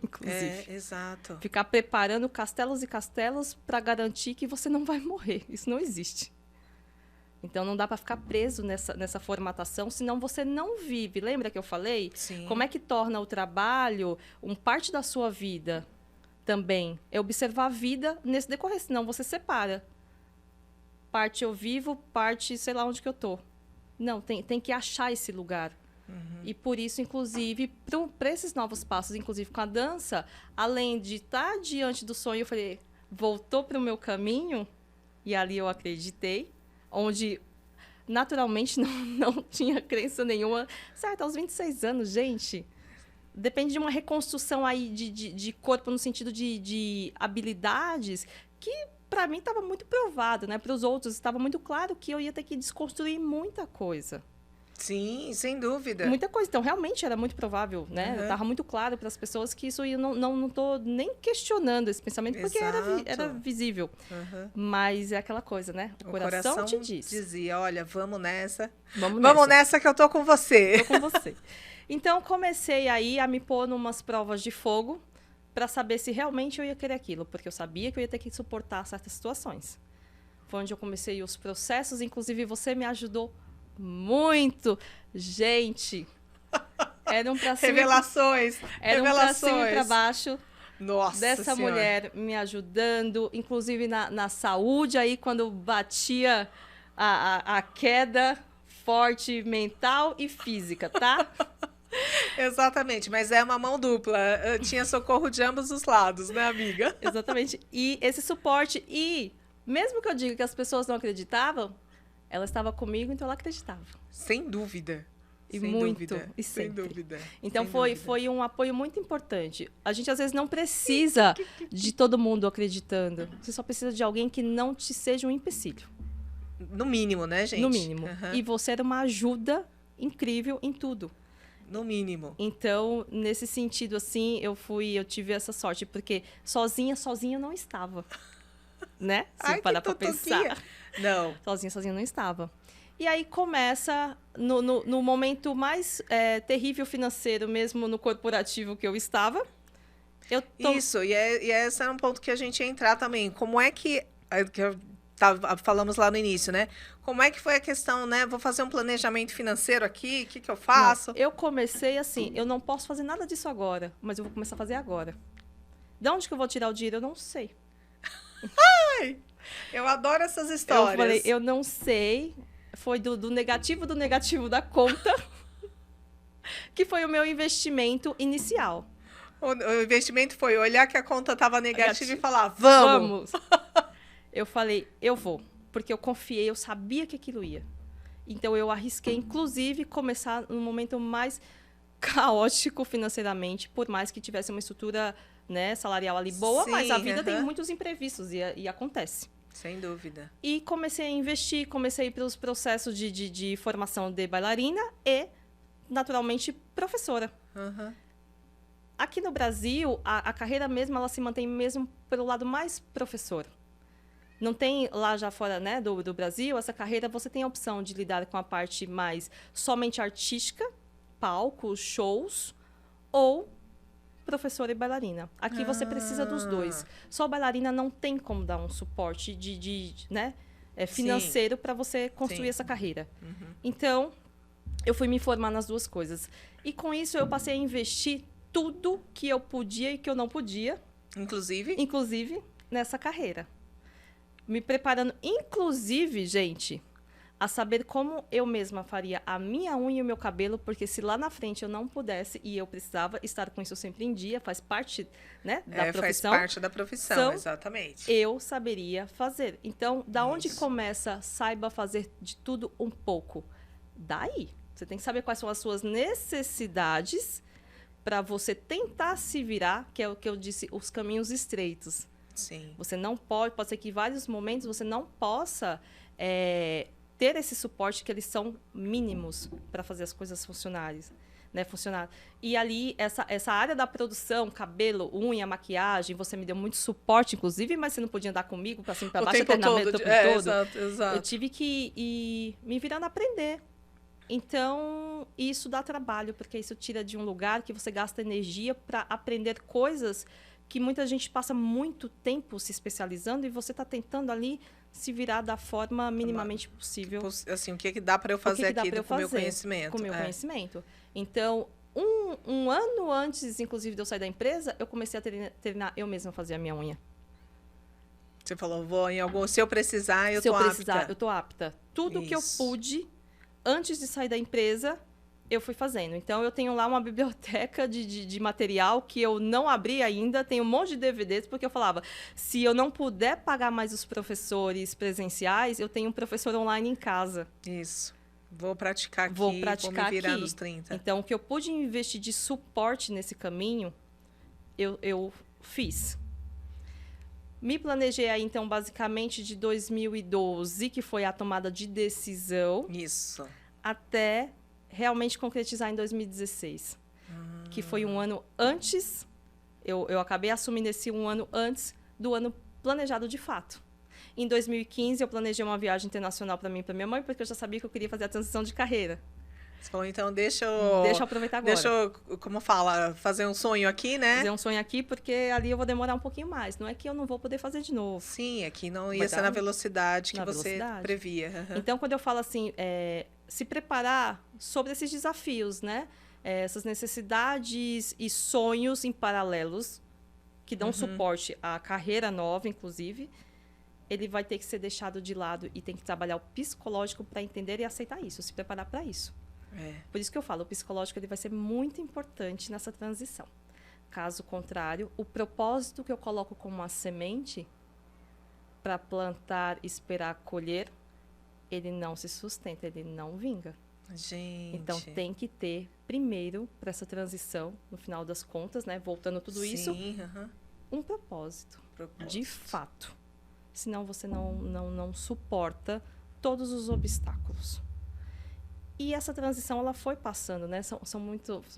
inclusive. Exato. Ficar preparando castelos e castelos para garantir que você não vai morrer. Isso não existe. Então, não dá para ficar preso nessa formatação, senão você não vive. Lembra que eu falei? Sim. Como é que torna o trabalho parte da sua vida também? É observar a vida nesse decorrer, senão você separa. Parte eu vivo, parte sei lá onde que eu tô. Não, tem que achar esse lugar. E por isso, inclusive, para esses novos passos, inclusive com a dança, além de estar diante do sonho, eu falei, voltou para o meu caminho, e ali eu acreditei, onde naturalmente não tinha crença nenhuma. Certo, aos 26 anos, gente, depende de uma reconstrução aí de corpo no sentido de habilidades que para mim estava muito provado, né? Para os outros estava muito claro que eu ia ter que desconstruir muita coisa. Sim, sem dúvida. Muita coisa. Então, realmente era muito provável, né? Estava muito claro para as pessoas que isso eu não estou nem questionando esse pensamento, porque era visível. Mas é aquela coisa, né? O coração te diz. Dizia, olha, vamos nessa. Vamos nessa que eu tô com você. Tô com você. Então, comecei aí a me pôr numas provas de fogo para saber se realmente eu ia querer aquilo, porque eu sabia que eu ia ter que suportar certas situações. Foi onde eu comecei os processos, inclusive você me ajudou muito. Gente, eram para cima. Revelações. Eram para cima e para baixo. Nossa dessa Senhora. Mulher me ajudando, inclusive na saúde, aí quando batia a queda forte mental e física, tá? Exatamente, mas é uma mão dupla. Eu tinha socorro de ambos os lados, né, amiga? Exatamente. E esse suporte, e mesmo que eu diga que as pessoas não acreditavam, Ela estava comigo, então ela acreditava. Sem dúvida. E Sem muito, dúvida. e Sem sempre. dúvida. Então, Sem foi, dúvida. foi um apoio muito importante. A gente, às vezes, não precisa de todo mundo acreditando. Você só precisa de alguém que não te seja um empecilho. No mínimo, né, gente? No mínimo. Aham. E você era uma ajuda incrível em tudo. No mínimo. Então, nesse sentido, assim, eu tive essa sorte, porque sozinha eu não estava. Né? Se Ai, que parar pra totoquinha. pensar. Não. Sozinha eu não estava. E aí começa, no momento mais terrível financeiro, mesmo no corporativo que eu estava. Isso, e esse é um ponto que a gente ia entrar também. Como é que falamos lá no início, né? Como é que foi a questão, né? Vou fazer um planejamento financeiro aqui, o que eu faço? Não, eu comecei assim, eu não posso fazer nada disso agora, mas eu vou começar a fazer agora. De onde que eu vou tirar o dinheiro? Eu não sei. Eu adoro essas histórias. Eu falei, eu não sei. Foi do negativo da conta, que foi o meu investimento inicial. O investimento foi olhar que a conta estava negativa e falar, vamos! Eu falei, eu vou. Porque eu confiei, eu sabia que aquilo ia. Então, eu arrisquei, inclusive, começar no momento mais caótico financeiramente, por mais que tivesse uma estrutura, né, salarial ali boa, mas a vida tem muitos imprevistos e acontece. Sem dúvida. E comecei a investir, comecei pelos processos de formação de bailarina e, naturalmente, professora. Uhum. Aqui no Brasil, a carreira mesmo, ela se mantém mesmo pelo lado mais professor. Não tem lá já fora, né, do Brasil, essa carreira você tem a opção de lidar com a parte mais somente artística, palcos, shows, ou professora e bailarina. Aqui você precisa dos dois. Só bailarina não tem como dar um suporte né, financeiro para você construir essa carreira. Uhum. Então, eu fui me formar nas duas coisas. E com isso eu passei a investir tudo que eu podia e que eu não podia. Inclusive nessa carreira. Me preparando, inclusive, gente, a saber como eu mesma faria a minha unha e o meu cabelo, porque se lá na frente eu não pudesse e eu precisava estar com isso sempre em dia, faz parte, né, da profissão. Faz parte da profissão, exatamente. Eu saberia fazer. Então, da onde começa, saiba fazer de tudo um pouco. Daí, você tem que saber quais são as suas necessidades para você tentar se virar, que é o que eu disse, os caminhos estreitos. Sim. Você não pode ser que em vários momentos você não possa ter esse suporte que eles são mínimos para fazer as coisas funcionar. E ali, essa área da produção, cabelo, unha, maquiagem, você me deu muito suporte, inclusive, mas você não podia andar comigo para cima e para baixo, eternamente, o tempo todo. Exato. Eu tive que ir me virando a aprender. Então, isso dá trabalho, porque isso tira de um lugar que você gasta energia para aprender coisas que muita gente passa muito tempo se especializando e você está tentando ali se virar da forma minimamente possível. Assim, o que dá para eu fazer aqui com o meu conhecimento? Com o meu conhecimento. Então, um ano antes, inclusive, de eu sair da empresa, eu comecei a treinar eu mesma fazer a minha unha. Você falou, vou em algum... Se eu precisar, eu tô apta. Eu tô apta. Tudo que eu pude, antes de sair da empresa, eu fui fazendo. Então, eu tenho lá uma biblioteca de material que eu não abri ainda. Tenho um monte de DVDs, porque eu falava, se eu não puder pagar mais os professores presenciais, eu tenho um professor online em casa. Isso. Vou praticar aqui, vou me virar nos 30. Então, o que eu pude investir de suporte nesse caminho, eu fiz. Me planejei aí, então, basicamente de 2012, que foi a tomada de decisão. Isso. Até realmente concretizar em 2016. Que foi um ano antes, eu acabei assumindo esse um ano antes do ano planejado de fato. Em 2015, eu planejei uma viagem internacional para mim e para minha mãe, porque eu já sabia que eu queria fazer a transição de carreira. Você falou, então deixa eu aproveitar agora. Deixa eu, como fala, fazer um sonho aqui, né? Fazer um sonho aqui, porque ali eu vou demorar um pouquinho mais. Não é que eu não vou poder fazer de novo. Sim, aqui não ia ser na velocidade que você previa. Uhum. Então, quando eu falo assim, se preparar sobre esses desafios, né? Essas necessidades e sonhos em paralelos, que dão suporte à carreira nova, inclusive, ele vai ter que ser deixado de lado e tem que trabalhar o psicológico para entender e aceitar isso, se preparar para isso. Por isso que eu falo, o psicológico ele vai ser muito importante nessa transição. Caso contrário, o propósito que eu coloco como uma semente para plantar, esperar, colher, ele não se sustenta, ele não vinga. Gente. Então, tem que ter, primeiro, para essa transição, no final das contas, né? Voltando tudo isso, aham. um propósito. Propósito. De fato. Senão você não suporta todos os obstáculos. E essa transição ela foi passando, né? São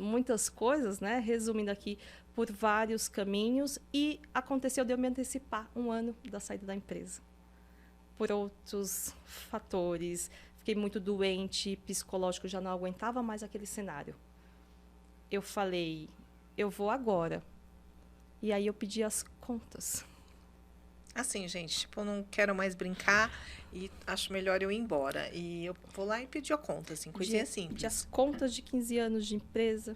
muitas coisas, né? Resumindo aqui, por vários caminhos. E aconteceu de eu me antecipar 1 ano da saída da empresa. Por outros fatores. Fiquei muito doente, psicológico, já não aguentava mais aquele cenário. Eu falei, eu vou agora. E aí eu pedi as contas. Assim, gente, tipo, eu não quero mais brincar e acho melhor eu ir embora. E eu vou lá e pedir a conta, assim, coisinha simples. Pedi as contas de 15 anos de empresa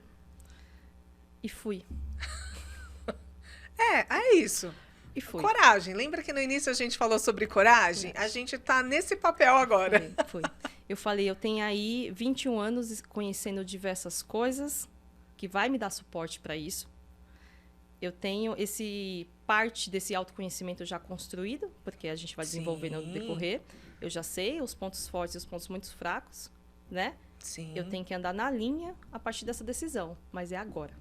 e fui. É isso. E fui. Coragem. Lembra que no início a gente falou sobre coragem? A gente tá nesse papel agora. Foi. Eu falei, eu tenho aí 21 anos conhecendo diversas coisas que vai me dar suporte para isso. Eu tenho parte desse autoconhecimento já construído, porque a gente vai desenvolvendo no decorrer. Eu já sei os pontos fortes e os pontos muito fracos, né? Sim. Eu tenho que andar na linha a partir dessa decisão, mas é agora.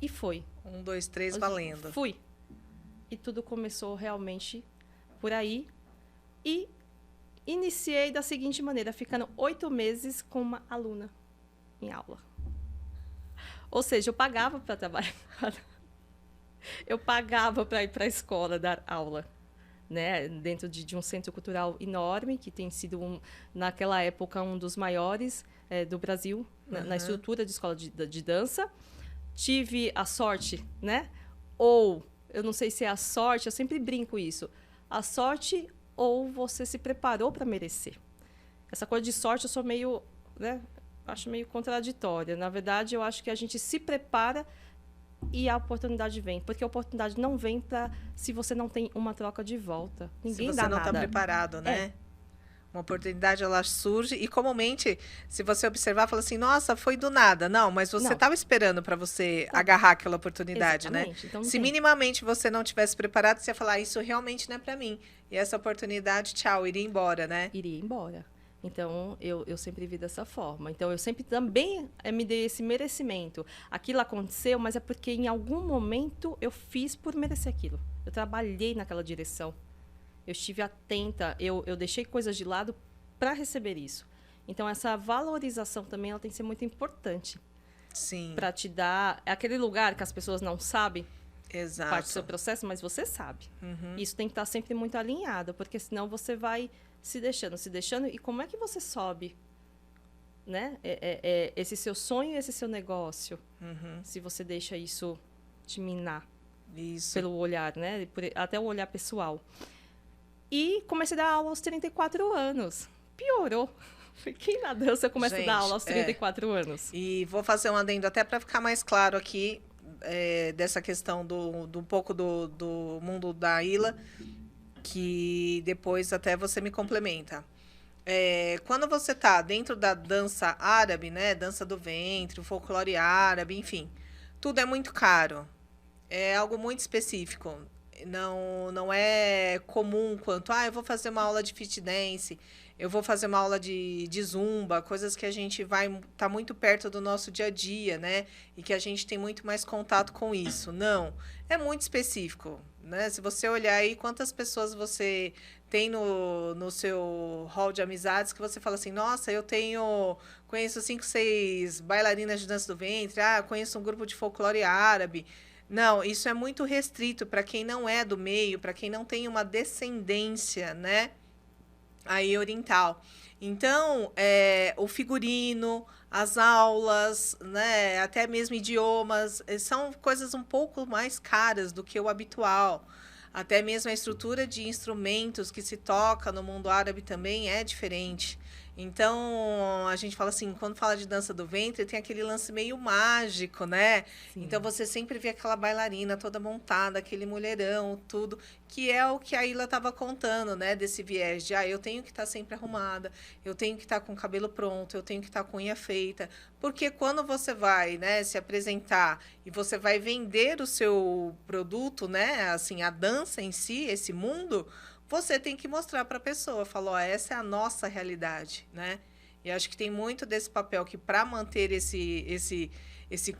E foi. 1, 2, 3, valendo. Fui. E tudo começou realmente por aí. E iniciei da seguinte maneira, ficando 8 meses com uma aluna em aula. Ou seja, eu pagava para trabalhar. Eu pagava para ir para a escola dar aula, né? Dentro de um centro cultural enorme, que tem sido, naquela época, um dos maiores do Brasil, na estrutura de escola de dança. Tive a sorte, né? Ou, eu não sei se é a sorte, eu sempre brinco isso. A sorte ou você se preparou para merecer. Essa coisa de sorte eu sou meio, né? Acho meio contraditória. Na verdade, eu acho que a gente se prepara e a oportunidade vem. Porque a oportunidade não vem se você não tem uma troca de volta. Ninguém dá nada. Se você não está preparado, né? Uma oportunidade, ela surge. E, comumente, se você observar, fala assim, nossa, foi do nada. Não, mas você estava esperando para você agarrar aquela oportunidade, exatamente. né? Então, se minimamente você não tivesse preparado, você ia falar, isso realmente não é para mim. E essa oportunidade, tchau, iria embora, né? Iria embora. Então, eu sempre vi dessa forma. Então, eu sempre também me dei esse merecimento. Aquilo aconteceu, mas é porque em algum momento eu fiz por merecer aquilo. Eu trabalhei naquela direção. Eu estive atenta, eu deixei coisas de lado para receber isso. Então, essa valorização também ela tem que ser muito importante. Sim. Para te dar aquele lugar que as pessoas não sabem. Exato. Parte do seu processo, mas você sabe. Uhum. Isso tem que estar sempre muito alinhado, porque senão você vai se deixando. E como é que você sobe, né? Esse seu sonho, esse seu negócio, se você deixa isso te minar pelo olhar, né? Até o olhar pessoal. E comecei a dar aula aos 34 anos. Piorou. Quem na dança começa a dar aula aos 34 anos? E vou fazer um adendo até para ficar mais claro aqui, dessa questão do pouco do mundo da Ila, que depois até você me complementa. Quando você está dentro da dança árabe, né, dança do ventre, o folclore árabe, enfim, tudo é muito caro. É algo muito específico. Não é comum quanto, eu vou fazer uma aula de fit dance, eu vou fazer uma aula de zumba, coisas que a gente tá muito perto do nosso dia a dia, né? E que a gente tem muito mais contato com isso. Não, é muito específico, né? Se você olhar aí quantas pessoas você tem no seu hall de amizades que você fala assim, nossa, conheço 5, 6 bailarinas de dança do ventre, conheço um grupo de folclore árabe. Não, isso é muito restrito para quem não é do meio, para quem não tem uma descendência, né, aí oriental. Então, o figurino, as aulas, né, até mesmo idiomas, são coisas um pouco mais caras do que o habitual. Até mesmo a estrutura de instrumentos que se toca no mundo árabe também é diferente. Então, a gente fala assim, quando fala de dança do ventre, tem aquele lance meio mágico, né? Sim. Então, você sempre vê aquela bailarina toda montada, aquele mulherão, tudo, que é o que a Ila estava contando, né? Desse viés de, eu tenho que estar sempre arrumada, eu tenho que estar com o cabelo pronto, eu tenho que estar com a unha feita. Porque quando você vai, né, se apresentar e você vai vender o seu produto, né? Assim, a dança em si, esse mundo, você tem que mostrar para a pessoa, falar, ó, essa é a nossa realidade, né? E acho que tem muito desse papel que para manter esse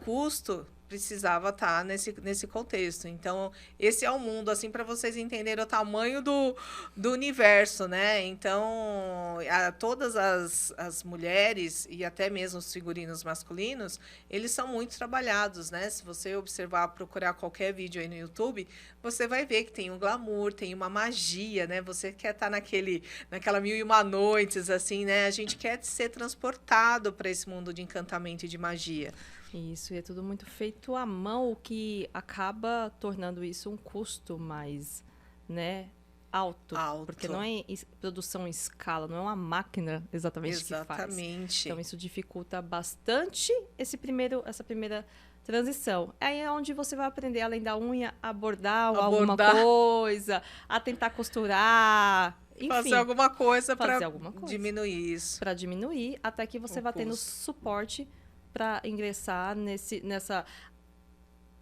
custo precisava estar nesse contexto. Então, esse é o mundo, assim, para vocês entenderem o tamanho do universo, né? Então, todas as mulheres e até mesmo os figurinos masculinos, eles são muito trabalhados, né? Se você observar, procurar qualquer vídeo aí no YouTube, você vai ver que tem um glamour, tem uma magia, né? Você quer estar naquela 1001 noites, assim, né? A gente quer ser transportado para esse mundo de encantamento e de magia. Isso, e é tudo muito feito à mão, o que acaba tornando isso um custo mais, né, alto. Porque não é produção em escala, não é uma máquina exatamente que faz. Exatamente. Então, isso dificulta bastante essa primeira transição. Aí é onde você vai aprender, além da unha, a bordar alguma coisa, a tentar costurar, enfim. Fazer alguma coisa para diminuir isso. Para diminuir, até que você vá tendo suporte para ingressar nessa...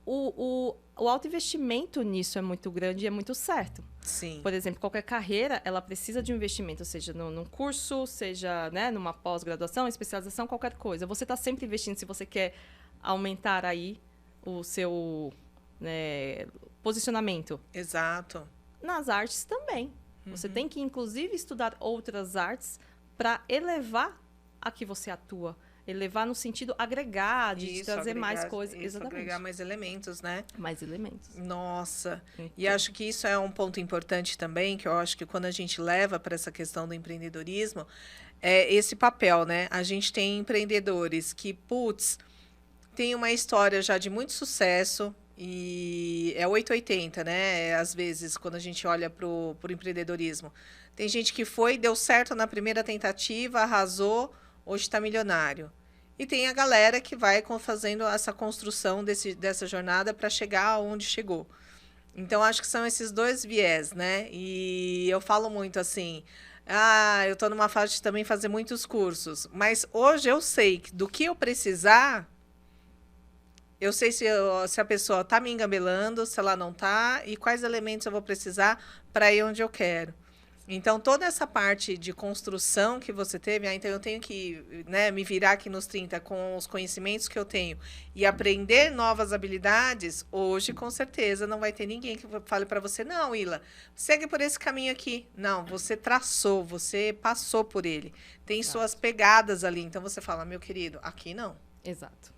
O alto investimento nisso é muito grande e é muito certo. Sim. Por exemplo, qualquer carreira, ela precisa de um investimento, seja num curso, seja, né, numa pós-graduação, especialização, qualquer coisa. Você está sempre investindo se você quer aumentar aí o seu, né, posicionamento. Exato. Nas artes também. Você tem que, inclusive, estudar outras artes para elevar a que você atua. Elevar no sentido agregar, de trazer mais coisas. Exatamente. Agregar mais elementos, né? Mais elementos. Nossa. E acho que isso é um ponto importante também, que eu acho que quando a gente leva para essa questão do empreendedorismo, é esse papel, né? A gente tem empreendedores que, putz, tem uma história já de muito sucesso, e é 880, né? Às vezes, quando a gente olha pro empreendedorismo. Tem gente que deu certo na primeira tentativa, arrasou, hoje está milionário. E tem a galera que vai fazendo essa construção dessa jornada para chegar aonde chegou. Então, acho que são esses dois viés, né? E eu falo muito assim, eu estou numa fase de também fazer muitos cursos, mas hoje eu sei que do que eu precisar, eu sei se a pessoa está me engabelando, se ela não está, e quais elementos eu vou precisar para ir onde eu quero. Então, toda essa parte de construção que você teve, então eu tenho que, né, me virar aqui nos 30 com os conhecimentos que eu tenho e aprender novas habilidades, hoje, com certeza, não vai ter ninguém que fale para você, não, Ila, segue por esse caminho aqui. Não, você traçou, você passou por ele. Tem suas pegadas ali. Então, você fala, meu querido, aqui não. Exato.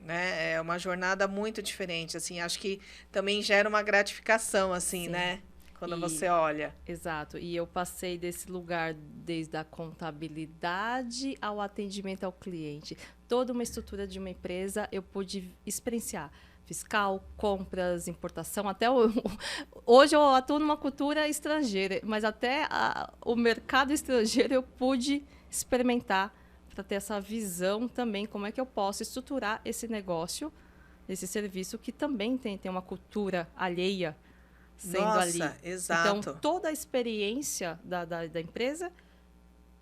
Né? É uma jornada muito diferente. Assim, acho que também gera uma gratificação, assim, né? Quando você olha. Exato. E eu passei desse lugar desde a contabilidade ao atendimento ao cliente. Toda uma estrutura de uma empresa eu pude experienciar. Fiscal, compras, importação. Até hoje eu atuo numa cultura estrangeira, mas até o mercado estrangeiro eu pude experimentar para ter essa visão também, como é que eu posso estruturar esse negócio, esse serviço que também tem uma cultura alheia sendo ali. Exato. Então, toda a experiência da empresa,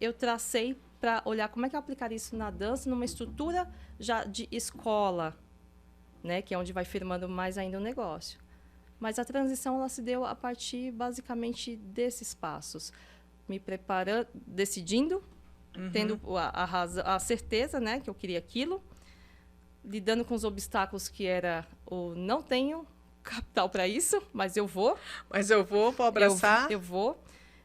eu tracei para olhar como é que eu aplicaria isso na dança, numa estrutura já de escola, né, que é onde vai firmando mais ainda o negócio. Mas a transição ela se deu a partir, basicamente, desses passos. Me preparando, decidindo, tendo a certeza, né, que eu queria aquilo, lidando com os obstáculos que era o não tenho capital para isso, mas eu vou. Vou abraçar. Eu vou.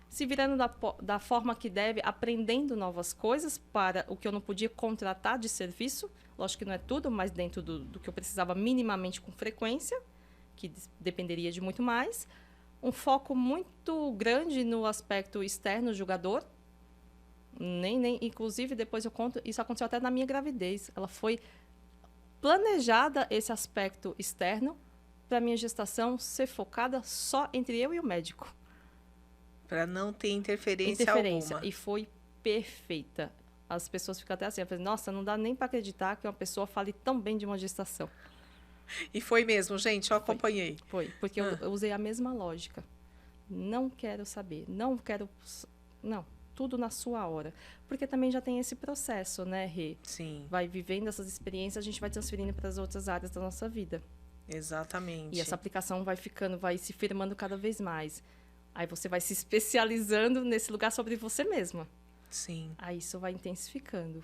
Se virando da forma que deve, aprendendo novas coisas para o que eu não podia contratar de serviço. Lógico que não é tudo, mas dentro do que eu precisava minimamente com frequência, que dependeria de muito mais. Um foco muito grande no aspecto externo, jogador. Inclusive, depois eu conto, isso aconteceu até na minha gravidez. Ela foi planejada, esse aspecto externo, para a minha gestação ser focada só entre eu e o médico. Para não ter interferência alguma. E foi perfeita. As pessoas ficam até assim, eu falei, nossa, não dá nem para acreditar que uma pessoa fale tão bem de uma gestação. E foi mesmo, gente, eu acompanhei. Foi, porque eu usei a mesma lógica. Não quero saber, não, tudo na sua hora. Porque também já tem esse processo, né, Rê? Sim. Vai vivendo essas experiências, a gente vai transferindo para as outras áreas da nossa vida. Exatamente. E essa aplicação vai se firmando cada vez mais. Aí você vai se especializando nesse lugar sobre você mesma. Sim. Aí isso vai intensificando.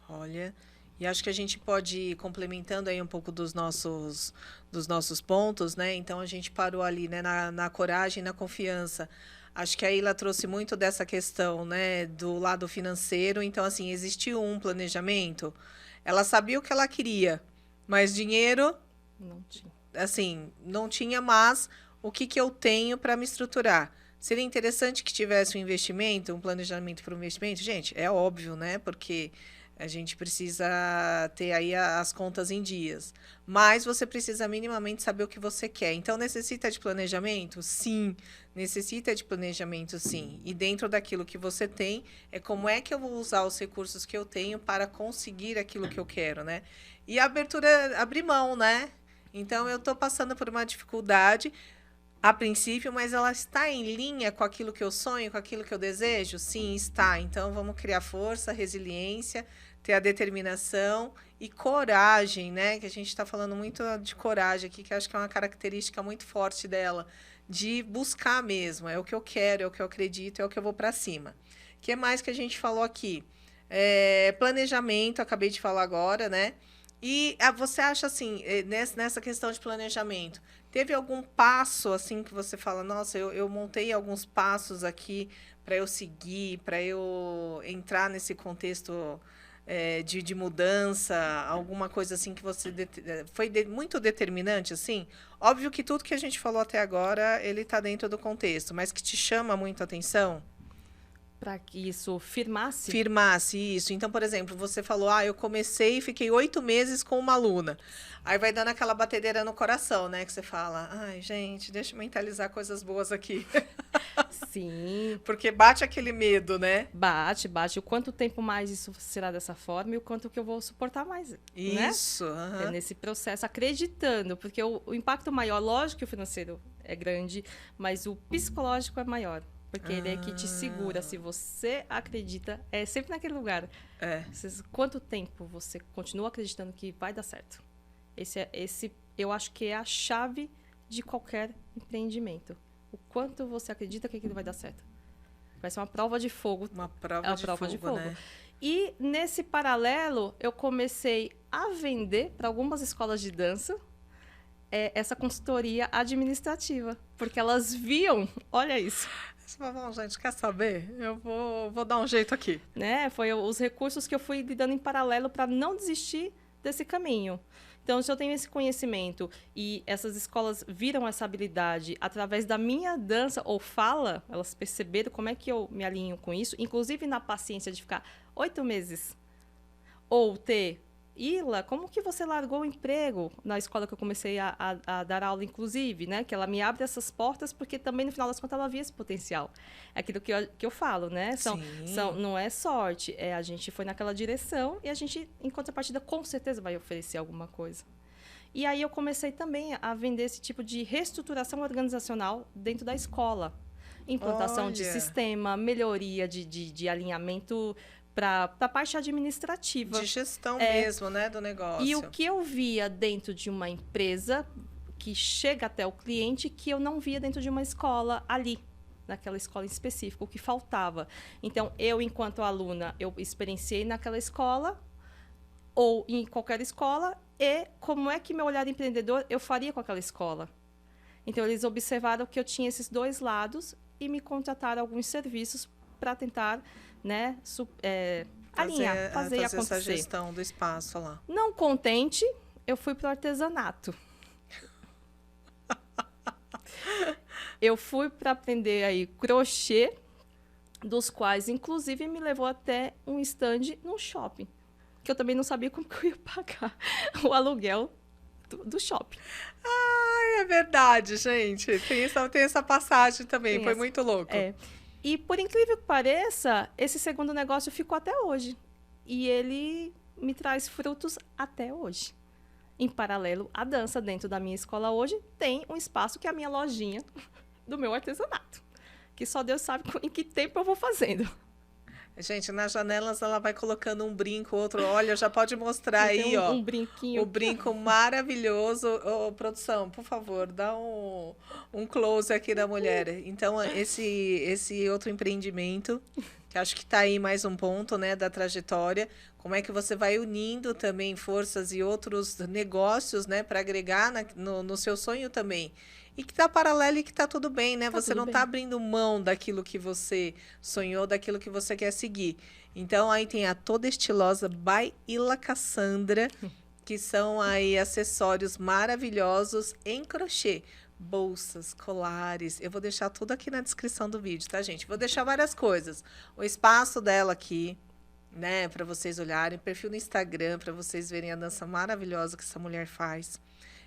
Olha, e acho que a gente pode ir complementando aí um pouco dos nossos pontos, né? Então, a gente parou ali, né, na coragem e na confiança. Acho que a Ila trouxe muito dessa questão, né, do lado financeiro. Então, assim, existiu um planejamento. Ela sabia o que ela queria, mas dinheiro, Não tinha. assim, não tinha, mas o que que eu tenho para me estruturar? Seria interessante que tivesse um investimento, um planejamento para o investimento? Gente, é óbvio, né? Porque a gente precisa ter aí as contas em dias. Mas você precisa minimamente saber o que você quer. Então, necessita de planejamento? Sim. Necessita de planejamento, sim. E dentro daquilo que você tem, é como é que eu vou usar os recursos que eu tenho para conseguir aquilo que eu quero, né? E a abertura, abrir mão, né? Então, eu estou passando por uma dificuldade a princípio, mas ela está em linha com aquilo que eu sonho, com aquilo que eu desejo? Sim, está. Então, vamos criar força, resiliência, ter a determinação e coragem, né? Que a gente está falando muito de coragem aqui, que acho que é uma característica muito forte dela, de buscar mesmo. É o que eu quero, é o que eu acredito, é o que eu vou para cima. O que mais que a gente falou aqui? Planejamento, acabei de falar agora, né? E você acha assim, nessa questão de planejamento, teve algum passo assim que você fala, nossa, eu montei alguns passos aqui para eu seguir, para eu entrar nesse contexto de mudança, alguma coisa assim que você foi muito determinante, assim? Óbvio que tudo que a gente falou até agora, ele está dentro do contexto, mas que te chama muito a atenção? Para que isso firmasse? Firmasse isso. Então, por exemplo, você falou, eu comecei e fiquei 8 meses com uma aluna. Aí vai dando aquela batedeira no coração, né? Que você fala, ai, gente, deixa eu mentalizar coisas boas aqui. Sim. Porque bate aquele medo, né? Bate. O quanto tempo mais isso será dessa forma e o quanto que eu vou suportar mais, né? Isso. É nesse processo, acreditando, porque o impacto maior, lógico que o financeiro é grande, mas o psicológico é maior. Porque ele é que te segura. Se você acredita, é sempre naquele lugar. Quanto tempo você continua acreditando que vai dar certo? Esse eu acho que é a chave de qualquer empreendimento. O quanto você acredita que aquilo vai dar certo. Vai ser uma prova de fogo. Uma prova de fogo, né? E nesse paralelo, eu comecei a vender para algumas escolas de dança essa consultoria administrativa. Porque elas viam, olha isso. Bom, gente, quer saber? Eu vou dar um jeito aqui. Né? Foi os recursos que eu fui lidando em paralelo para não desistir desse caminho. Então, se eu tenho esse conhecimento e essas escolas viram essa habilidade através da minha dança ou fala, elas perceberam como é que eu me alinho com isso, inclusive na paciência de ficar 8 meses. Ou ter... Ila, como que você largou o emprego na escola que eu comecei a dar aula, inclusive, né? Que ela me abre essas portas porque também, no final das contas, ela via esse potencial. É aquilo que eu falo, né? Não é sorte, a gente foi naquela direção e a gente, em contrapartida, com certeza vai oferecer alguma coisa. E aí eu comecei também a vender esse tipo de reestruturação organizacional dentro da escola. Implantação de sistema, melhoria de alinhamento para a parte administrativa. De gestão mesmo, né, do negócio. E o que eu via dentro de uma empresa que chega até o cliente que eu não via dentro de uma escola ali, naquela escola em específico, o que faltava. Então, eu, enquanto aluna, eu experienciei naquela escola ou em qualquer escola e como é que meu olhar empreendedor eu faria com aquela escola. Então, eles observaram que eu tinha esses dois lados e me contrataram alguns serviços para tentar, né, alinhar, fazer acontecer. Essa gestão do espaço lá. Não contente, eu fui para o artesanato. Eu fui para aprender aí crochê, dos quais, inclusive, me levou até um stand num shopping, que eu também não sabia como que eu ia pagar o aluguel do shopping. É verdade, gente. Tem essa passagem também, foi muito louco. E, por incrível que pareça, esse segundo negócio ficou até hoje. E ele me traz frutos até hoje. Em paralelo, a dança dentro da minha escola hoje tem um espaço que é a minha lojinha do meu artesanato. Que só Deus sabe em que tempo eu vou fazendo. Gente, nas janelas ela vai colocando um brinco, outro. Olha, já pode mostrar Tem aí, ó. um brinquinho. O brinco maravilhoso. Ô, produção, por favor, dá um close aqui da mulher. Então, esse outro empreendimento, que acho que está aí mais um ponto, né, da trajetória. Como é que você vai unindo também forças e outros negócios, né, para agregar no seu sonho também. E que está paralelo e que está tudo bem, né? Você não está abrindo mão daquilo que você sonhou, daquilo que você quer seguir. Então, aí tem a Toda Estilosa by Ila Cassandra, que são aí acessórios maravilhosos em crochê. Bolsas, colares. Eu vou deixar tudo aqui na descrição do vídeo, tá, gente? Vou deixar várias coisas. O espaço dela aqui, né? Para vocês olharem. Perfil no Instagram, para vocês verem a dança maravilhosa que essa mulher faz.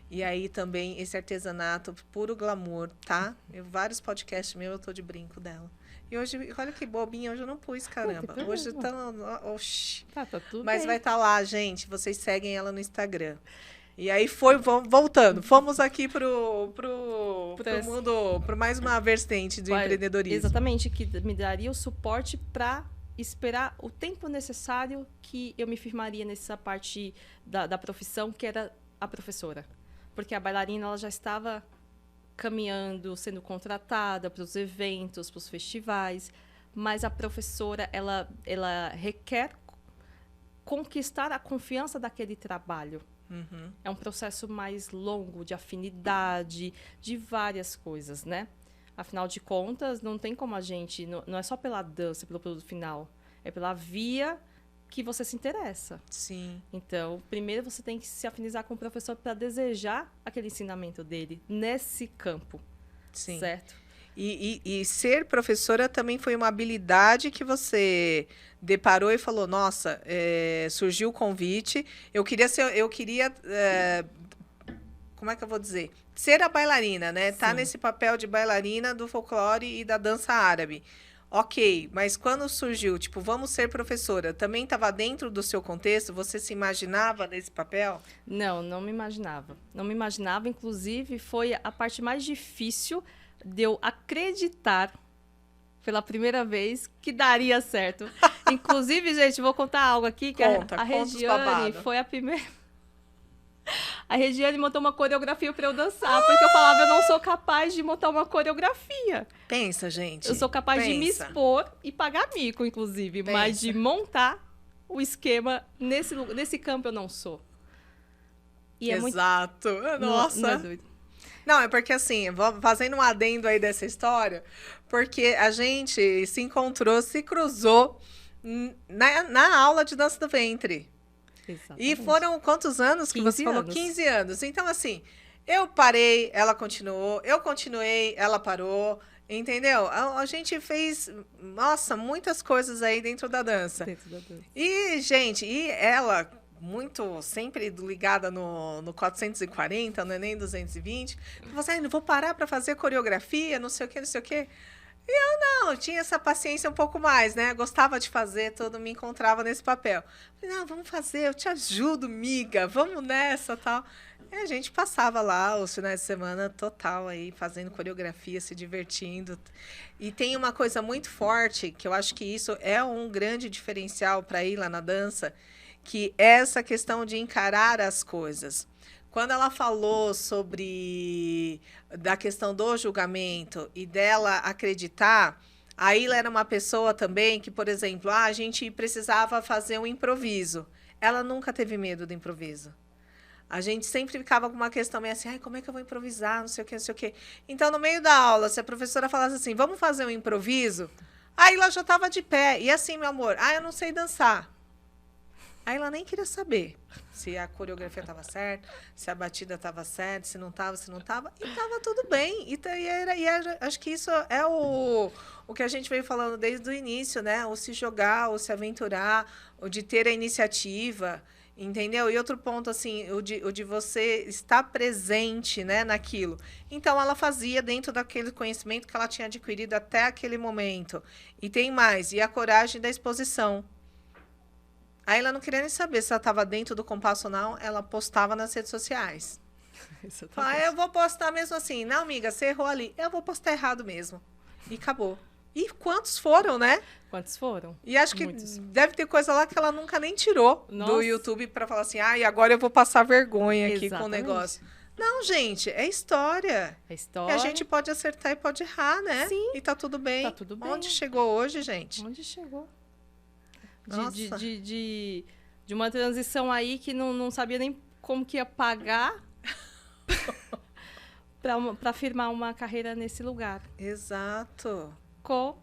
E aí também esse artesanato puro glamour, tá? Vários podcasts meus eu tô de brinco dela. E hoje, olha que bobinha, hoje eu não pus, caramba. Hoje tá... Oxi. Tá tudo Mas bem. vai estar lá, gente. Vocês seguem ela no Instagram. E aí voltando. Fomos aqui pro mundo, pro mais uma vertente do empreendedorismo. Exatamente, que me daria o suporte para esperar o tempo necessário que eu me firmaria nessa parte da profissão, que era a professora. Porque a bailarina ela já estava caminhando, sendo contratada para os eventos, para os festivais, mas a professora ela requer conquistar a confiança daquele trabalho. Uhum. É um processo mais longo, de afinidade, de várias coisas, né? Afinal de contas, não tem como a gente... Não é só pela dança, pelo produto final. É pela via que você se interessa. Sim. Então, primeiro você tem que se afinizar com o professor para desejar aquele ensinamento dele nesse campo. Sim. Certo? E ser professora também foi uma habilidade que você deparou e falou, nossa, surgiu o convite, eu queria como é que eu vou dizer? Ser a bailarina, né? Tá nesse papel de bailarina do folclore e da dança árabe. Ok, mas quando surgiu, tipo, vamos ser professora, também estava dentro do seu contexto? Você se imaginava nesse papel? Não me imaginava. Não me imaginava, inclusive, foi a parte mais difícil de eu acreditar pela primeira vez que daria certo. Inclusive, gente, vou contar algo aqui, que a Regiane foi a primeira... A Regiane montou uma coreografia para eu dançar, porque eu falava, eu não sou capaz de montar uma coreografia. Pensa, gente. Eu sou capaz de me expor e pagar mico, inclusive, mas de montar o esquema nesse campo eu não sou. E exato. Nossa. Não é doido. Não, é porque assim, fazendo um adendo aí dessa história, porque a gente se encontrou, se cruzou na aula de dança do ventre. Exatamente. E foram quantos anos que você falou? 15 anos. Então, assim, eu parei, ela continuou, eu continuei, ela parou, entendeu? A gente fez, nossa, muitas coisas aí dentro da dança. E, gente, ela... muito sempre ligada no 440, não é nem 220. Você, não vou parar para fazer coreografia, não sei o quê, não sei o quê. E eu não, tinha essa paciência um pouco mais, né? Gostava de fazer, me encontrava nesse papel. Falei, não, vamos fazer, eu te ajudo, miga, vamos nessa, tal. E a gente passava lá os finais de semana total aí, fazendo coreografia, se divertindo. E tem uma coisa muito forte, que eu acho que isso é um grande diferencial para ir lá na dança, que é essa questão de encarar as coisas. Quando ela falou da questão do julgamento e dela acreditar, a Ila era uma pessoa também que, por exemplo, a gente precisava fazer um improviso. Ela nunca teve medo do improviso. A gente sempre ficava com uma questão meio assim, como é que eu vou improvisar, não sei o quê, não sei o quê. Então, no meio da aula, se a professora falasse assim, vamos fazer um improviso, a Ila já estava de pé. E assim, meu amor, eu não sei dançar. Aí ela nem queria saber se a coreografia estava certa, se a batida estava certa, se não estava. E estava tudo bem. Acho que isso é o que a gente veio falando desde o início, né? O se jogar, o se aventurar, o de ter a iniciativa, entendeu? E outro ponto, assim, o de você estar presente, né, naquilo. Então, ela fazia dentro daquele conhecimento que ela tinha adquirido até aquele momento. E tem mais, e a coragem da exposição. Aí ela não queria nem saber se ela estava dentro do compasso ou não, ela postava nas redes sociais. Eu vou postar mesmo assim. Não, amiga, você errou ali. Eu vou postar errado mesmo. E acabou. E quantos foram, né? Quantos foram? E acho que Muitos. deve ter coisa lá que ela nunca nem tirou do Nossa. YouTube pra falar assim, e agora eu vou passar vergonha aqui com o Exatamente. negócio. Não, gente, é história. A E história. a gente pode acertar e pode errar, né? Sim. E tá tudo bem. Tá tudo bem. Onde chegou hoje, gente? Onde chegou? Nossa. De uma transição aí que não sabia nem como que ia pagar para firmar uma carreira nesse lugar. Exato. Com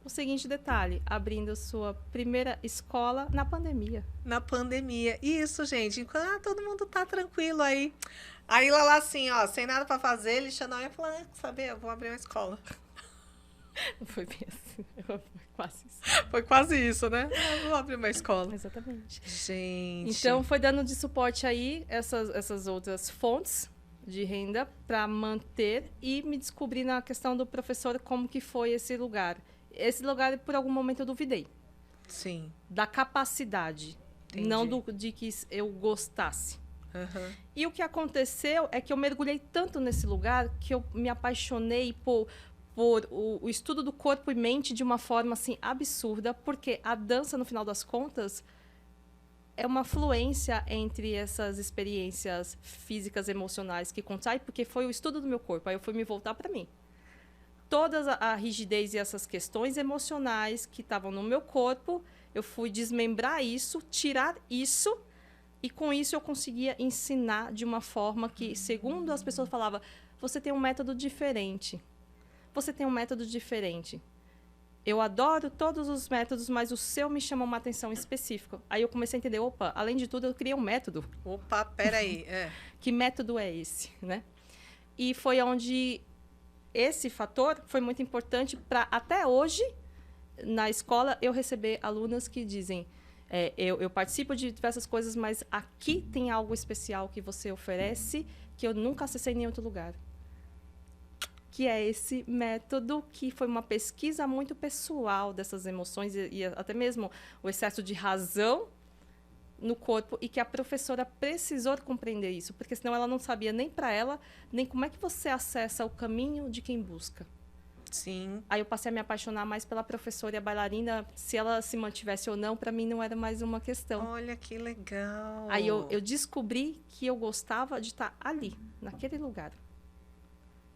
o seguinte detalhe, abrindo sua primeira escola na pandemia. Na pandemia. Isso, gente. Enquanto todo mundo tá tranquilo aí. Aí lá assim, ó, sem nada pra fazer, ele chamou e falou, sabe, eu vou abrir uma escola. Não foi bem assim, foi quase isso. Foi quase isso, né? Eu vou abrir uma escola. Exatamente. Gente. Então, foi dando de suporte aí essas outras fontes de renda para manter e me descobrir na questão do professor como que foi esse lugar. Esse lugar, por algum momento, eu duvidei. Sim. Da capacidade, Entendi. não de que eu gostasse. Uhum. E o que aconteceu é que eu mergulhei tanto nesse lugar que eu me apaixonei por o estudo do corpo e mente de uma forma assim absurda, porque a dança, no final das contas, é uma fluência entre essas experiências físicas, emocionais que contrai, porque foi o estudo do meu corpo. Aí eu fui me voltar para mim. Toda a rigidez e essas questões emocionais que estavam no meu corpo, eu fui desmembrar isso, tirar isso, e com isso eu conseguia ensinar de uma forma que, segundo as pessoas falavam, você tem um método diferente. Você tem um método diferente. Eu adoro todos os métodos, mas o seu me chama uma atenção específica. Aí eu comecei a entender, opa, além de tudo, eu criei um método. Opa, peraí. Que método é esse, né? E foi onde esse fator foi muito importante para, até hoje, na escola, eu receber alunas que dizem, eu participo de diversas coisas, mas aqui tem algo especial que você oferece que eu nunca acessei em nenhum outro lugar. Que é esse método que foi uma pesquisa muito pessoal dessas emoções e até mesmo o excesso de razão no corpo, e que a professora precisou compreender isso, porque senão ela não sabia nem para ela, nem como é que você acessa o caminho de quem busca. Sim. Aí eu passei a me apaixonar mais pela professora e a bailarina, se ela se mantivesse ou não, para mim não era mais uma questão. Olha que legal. Aí eu descobri que eu gostava de estar ali, naquele lugar.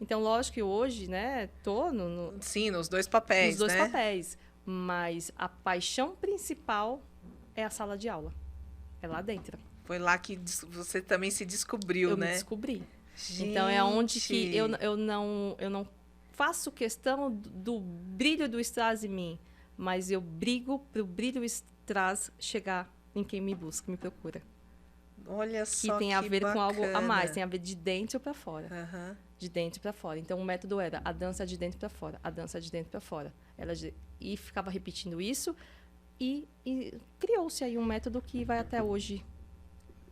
Então, lógico que hoje, né, tô Sim, nos dois papéis, nos dois né? papéis, mas a paixão principal é a sala de aula. É lá dentro. Foi lá que você também se descobriu, Eu né? me descobri. Gente. Então, é onde que eu não faço questão do brilho do strass em mim, mas eu brigo para o brilho strass chegar em quem me busca, me procura. Olha só Que tem a ver com algo a bacana. mais, tem a ver de dentro para fora. Aham. De dentro para fora. Então, o método era a dança de dentro para fora, a dança de dentro para fora. E ficava repetindo isso, e criou-se aí um método que vai até hoje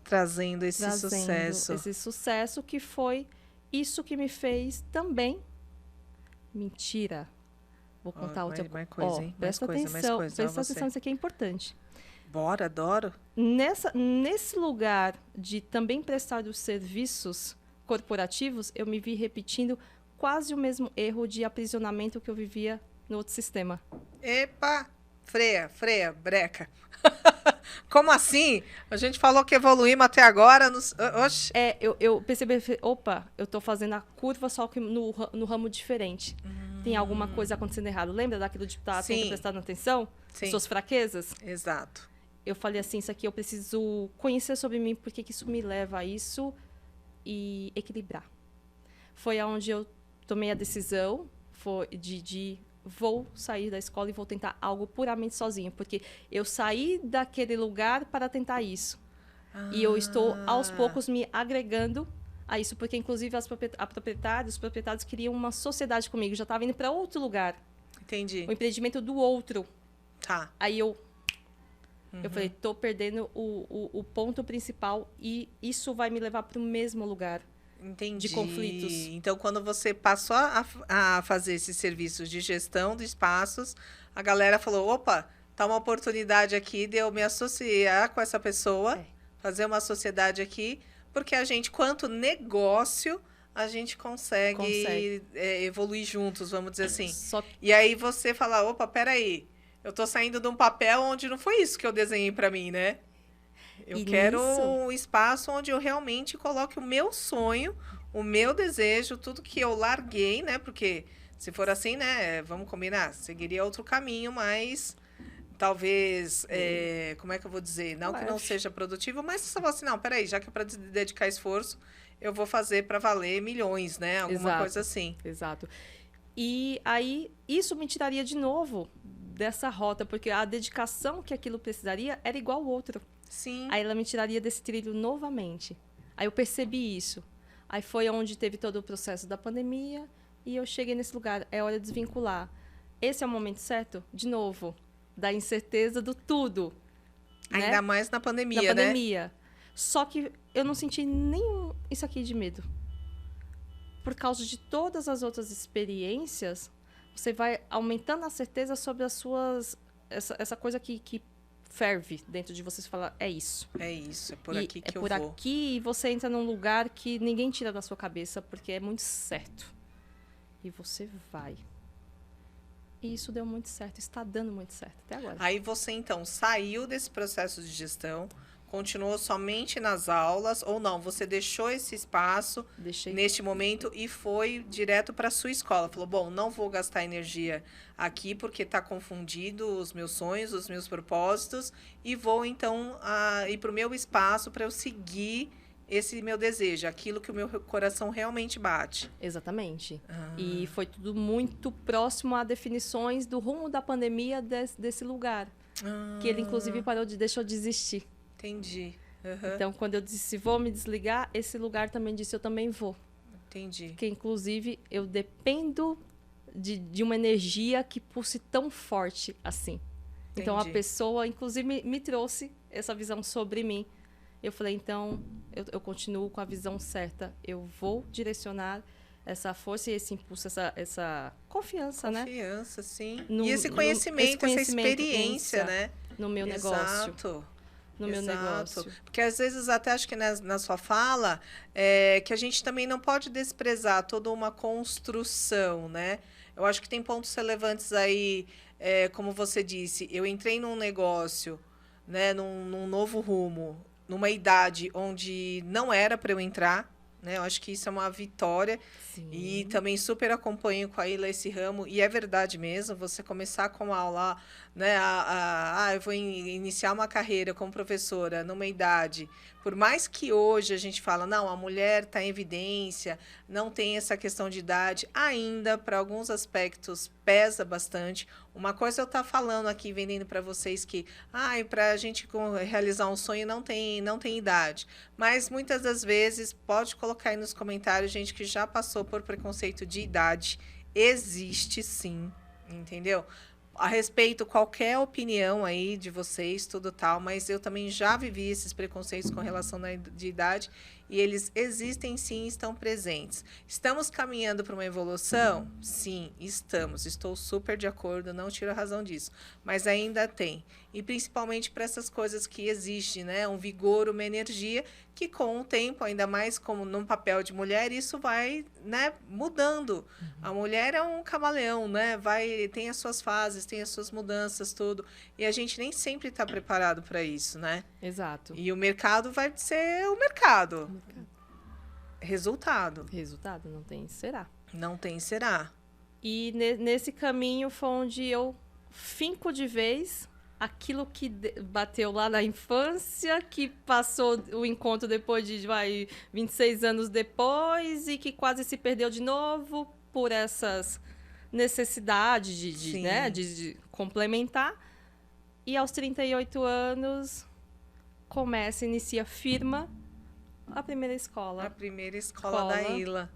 Trazendo esse trazendo sucesso. esse sucesso, que foi isso que me fez também. Mentira. Vou contar outra mais coisa, hein? Presta Mais coisa, mais atenção, coisa. presta Ó, você. atenção, isso aqui é importante. Bora, adoro. Nesse lugar de também prestar os serviços corporativos, eu me vi repetindo quase o mesmo erro de aprisionamento que eu vivia no outro sistema. Epa! Freia, breca. Como assim? A gente falou que evoluímos até agora. Oxe. Eu percebi, opa, eu estou fazendo a curva só que no ramo diferente. Tem alguma coisa acontecendo errado. Lembra daquilo de estar Sim. sempre prestando atenção? Sim. Suas fraquezas? Exato. Eu falei assim, isso aqui eu preciso conhecer sobre mim, porque que isso me leva a isso, e equilibrar. Foi onde eu tomei a decisão de vou sair da escola e vou tentar algo puramente sozinho, porque eu saí daquele lugar para tentar isso. E eu estou, aos poucos, me agregando a isso, porque, inclusive, os proprietários queriam uma sociedade comigo, já estava indo para outro lugar, Entendi. o empreendimento do outro. Tá. Aí eu falei, estou perdendo o ponto principal, e isso vai me levar para o mesmo lugar. Entendi. De conflitos. Então, quando você passou a fazer esses serviços de gestão de espaços, a galera falou, opa, tá uma oportunidade aqui de eu me associar com essa pessoa, fazer uma sociedade aqui, porque a gente, quanto negócio, a gente consegue. Evoluir juntos, vamos dizer assim. Só E aí você fala, opa, peraí, eu tô saindo de um papel onde não foi isso que eu desenhei para mim, né? Eu E quero nisso- um espaço onde eu realmente coloque o meu sonho, o meu desejo, tudo que eu larguei, né? Porque se for assim, né, vamos combinar, seguiria outro caminho, mas talvez, como é que eu vou dizer? Não que não Leve. seja produtivo, mas você fala assim, não, peraí, já que é para dedicar esforço, eu vou fazer para valer milhões, né? Alguma Exato. coisa assim. Exato. E aí, isso me tiraria de novo dessa rota, porque a dedicação que aquilo precisaria era igual ao outro. Sim. Aí ela me tiraria desse trilho novamente. Aí eu percebi isso. Aí foi onde teve todo o processo da pandemia e eu cheguei nesse lugar. É hora de desvincular. Esse é o momento certo? De novo, da incerteza do tudo. né? Ainda mais na pandemia, Na né? pandemia. Só que eu não senti nenhum isso aqui de medo. Por causa de todas as outras experiências, você vai aumentando a certeza sobre as suas... Essa coisa que ferve dentro de você. Você fala, é isso. É isso, é por E aqui que é eu por vou. aqui e você entra num lugar que ninguém tira da sua cabeça, porque é muito certo. E você vai. E isso deu muito certo, está dando muito certo até agora. Aí você, então, saiu desse processo de gestão, continuou somente nas aulas, ou não, você deixou esse espaço Deixei. neste momento e foi direto para a sua escola. Falou, bom, não vou gastar energia aqui porque está confundido os meus sonhos, os meus propósitos, e vou, então, ir para o meu espaço para eu seguir esse meu desejo, aquilo que o meu coração realmente bate. Exatamente. Ah. E foi tudo muito próximo a definições do rumo da pandemia desse lugar. Que ele, inclusive, deixou de existir. Entendi. Aham. Então, quando eu disse, vou me desligar, esse lugar também disse, eu também vou. Entendi. Porque, inclusive, eu dependo de uma energia que pulse tão forte assim. Então, a Entendi. pessoa, inclusive, me trouxe essa visão sobre mim. Eu falei, então, eu continuo com a visão certa. Eu vou direcionar essa força e esse impulso, essa confiança, né? Confiança, sim. No- E esse no- conhecimento, esse conhecimento, essa experiência, isso. né? No meu negócio. Exato. No meu Exato. negócio. Porque às vezes até acho que na sua fala que a gente também não pode desprezar toda uma construção, né? Eu acho que tem pontos relevantes aí, como você disse, eu entrei num negócio, né, num novo rumo, numa idade onde não era para eu entrar, né? Eu acho que isso é uma vitória. Sim. E também super acompanho com a Ilha esse ramo, e é verdade mesmo, você começar com aula, né, eu vou iniciar uma carreira como professora numa idade, por mais que hoje a gente fala, não, a mulher está em evidência, não tem essa questão de idade, ainda, para alguns aspectos, pesa bastante. Uma coisa eu estar falando aqui, vendendo para vocês que, para a gente realizar um sonho não tem idade, mas muitas das vezes, pode colocar aí nos comentários, gente que já passou por preconceito de idade, existe sim, entendeu? A respeito, qualquer opinião aí de vocês, tudo tal, mas eu também já vivi esses preconceitos com relação de idade e eles existem sim, estão presentes. Estamos caminhando para uma evolução? Sim, estamos. Estou super de acordo, não tiro a razão disso. Mas ainda tem. E principalmente para essas coisas que exigem, né? Um vigor, uma energia, que com o tempo, ainda mais como num papel de mulher, isso vai, né, mudando. A mulher é um camaleão, né? Tem as suas fases, tem as suas mudanças, tudo. E a gente nem sempre está preparado para isso, né? Exato. E o mercado vai ser o mercado. Resultado. Resultado, não tem, será. Não tem, será. E nesse caminho foi onde eu finco de vez aquilo que bateu lá na infância, que passou o encontro depois de 26 anos depois e que quase se perdeu de novo por essas necessidades Sim. né, de complementar. E aos 38 anos, inicia firma a primeira escola. A primeira escola da Ilha.